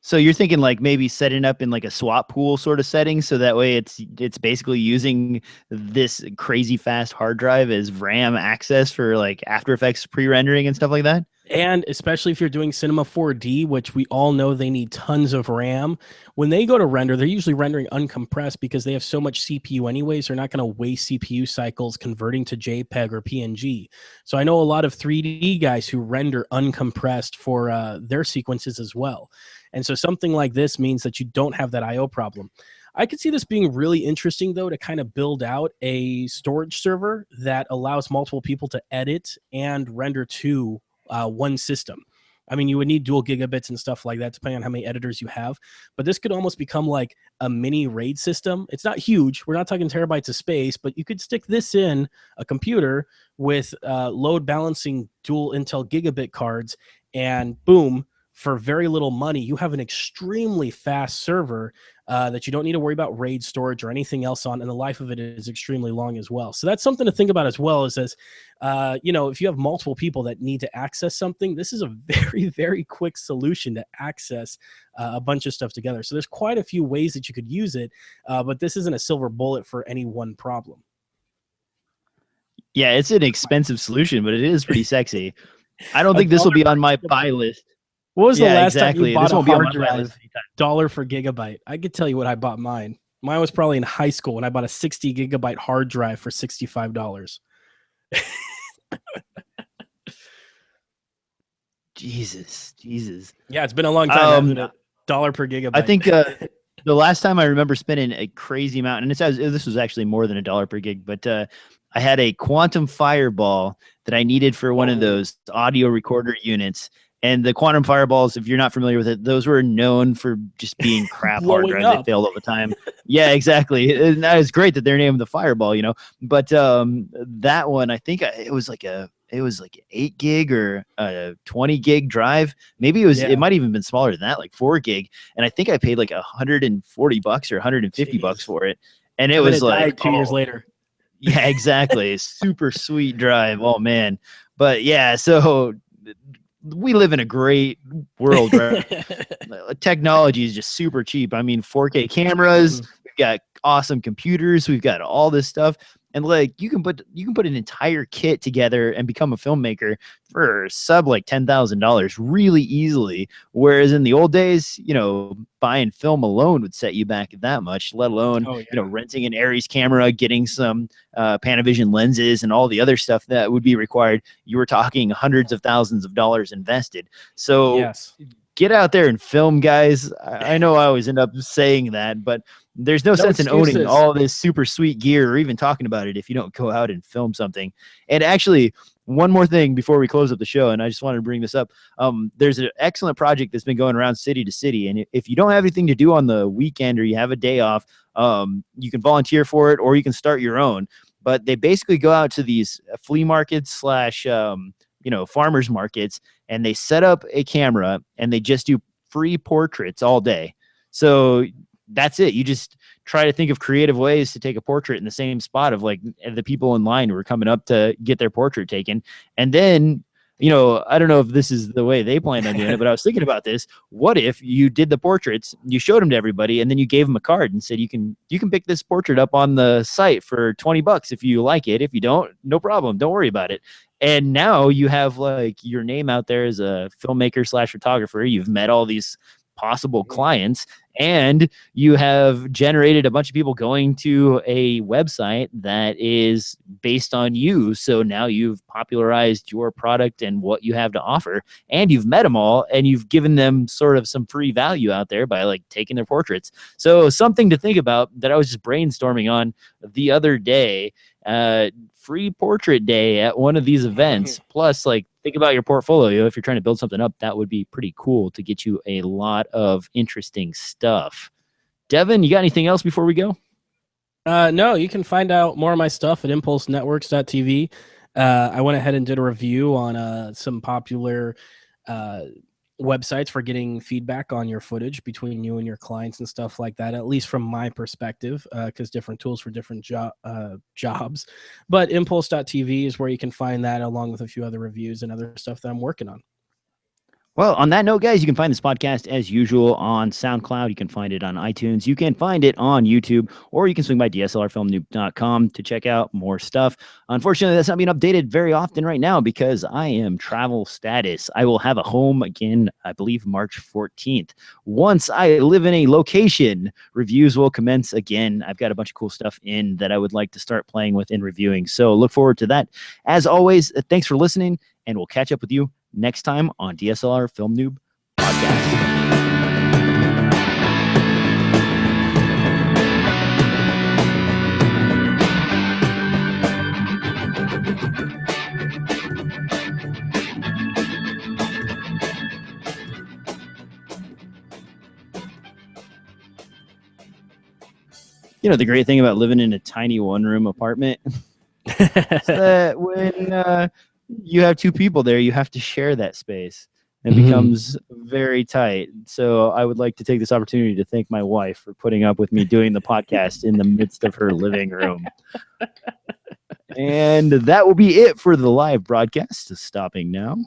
So you're thinking like maybe setting up in like a swap pool sort of setting, so that way it's basically using this crazy fast hard drive as RAM access for like After Effects pre-rendering and stuff like that. And especially if you're doing Cinema 4D, which we all know they need tons of RAM. When they go to render, they're usually rendering uncompressed because they have so much CPU anyways. They're not going to waste CPU cycles converting to JPEG or PNG. So I know a lot of 3D guys who render uncompressed for their sequences as well. And so something like this means that you don't have that I/O problem. I could see this being really interesting, though, to kind of build out a storage server that allows multiple people to edit and render to one system. I mean, you would need dual gigabits and stuff like that, depending on how many editors you have. But this could almost become like a mini RAID system. It's not huge. We're not talking terabytes of space, but you could stick this in a computer with load balancing dual Intel gigabit cards, and boom, for very little money, you have an extremely fast server that you don't need to worry about RAID storage or anything else on, and the life of it is extremely long as well. So that's something to think about as well, is as if you have multiple people that need to access something, this is a very, very quick solution to access a bunch of stuff together. So there's quite a few ways that you could use it, but this isn't a silver bullet for any one problem. Yeah, it's an expensive solution, but it is pretty sexy. I don't think this will be on my buy list. What was the last time you bought a hard drive? $1 for gigabyte. I could tell you what I bought mine. Mine was probably in high school when I bought a 60 gigabyte hard drive for $65. Jesus. Yeah, it's been a long time. $1 per gigabyte. I think the last time I remember spending a crazy amount, and this was actually more than $1 per gig, but I had a Quantum Fireball that I needed for one of those audio recorder units. And the Quantum Fireballs, if you're not familiar with it, those were known for just being crap hard drives. They failed all the time. Yeah, exactly. And that is great that they're named the Fireball, But that one, I think it was like 8 gig or a 20 gig drive. Maybe it might even been smaller than that, like 4 gig. And I think I paid like $140 or $150 for it. And it was like 2 years later. Yeah, exactly. Super sweet drive. Oh man. But yeah, so we live in a great world where technology is just super cheap. I mean, 4K cameras, we've got awesome computers, we've got all this stuff. And like you can put an entire kit together and become a filmmaker for sub like $10,000 really easily. Whereas in the old days, buying film alone would set you back that much, let alone renting an Aries camera, getting some Panavision lenses and all the other stuff that would be required. You were talking hundreds of thousands of dollars invested. So yes. Get out there and film, guys. I know I always end up saying that, but there's no sense in owning all this super sweet gear or even talking about it if you don't go out and film something. And actually, one more thing before we close up the show, and I just wanted to bring this up. There's an excellent project that's been going around city to city, and if you don't have anything to do on the weekend or you have a day off, you can volunteer for it or you can start your own. But they basically go out to these flea markets / farmers markets, and they set up a camera and they just do free portraits all day. So that's it. You just try to think of creative ways to take a portrait in the same spot of like the people in line who are coming up to get their portrait taken. And then, you know, I don't know if this is the way they planned on doing it, but I was thinking about this. What if you did the portraits, you showed them to everybody, and then you gave them a card and said, you can pick this portrait up on the site for $20 if you like it. If you don't, no problem. Don't worry about it. And now you have like your name out there as a filmmaker / photographer. You've met all these possible clients, and you have generated a bunch of people going to a website that is based on you. So now you've popularized your product and what you have to offer, and you've met them all, and you've given them sort of some free value out there by like taking their portraits. So something to think about that I was just brainstorming on the other day. Free portrait day at one of these events. Plus, like, think about your portfolio. If you're trying to build something up, that would be pretty cool to get you a lot of interesting stuff. Devin, you got anything else before we go? No, you can find out more of my stuff at impulsenetworks.tv. I went ahead and did a review on some popular websites for getting feedback on your footage between you and your clients and stuff like that, at least from my perspective, because different tools for different jobs. But impulse.tv is where you can find that, along with a few other reviews and other stuff that I'm working on. Well, on that note, guys, you can find this podcast as usual on SoundCloud. You can find it on iTunes. You can find it on YouTube, or you can swing by DSLRFilmNoob.com to check out more stuff. Unfortunately, that's not being updated very often right now because I am travel status. I will have a home again, I believe, March 14th. Once I live in a location, reviews will commence again. I've got a bunch of cool stuff in that I would like to start playing with and reviewing. So look forward to that. As always, thanks for listening, and we'll catch up with you next time on DSLR Film Noob Podcast. You know, the great thing about living in a tiny one-room apartment is that when you have two people there, you have to share that space. It becomes very tight. So I would like to take this opportunity to thank my wife for putting up with me doing the podcast in the midst of her living room. And that will be it for the live broadcast. Stopping now.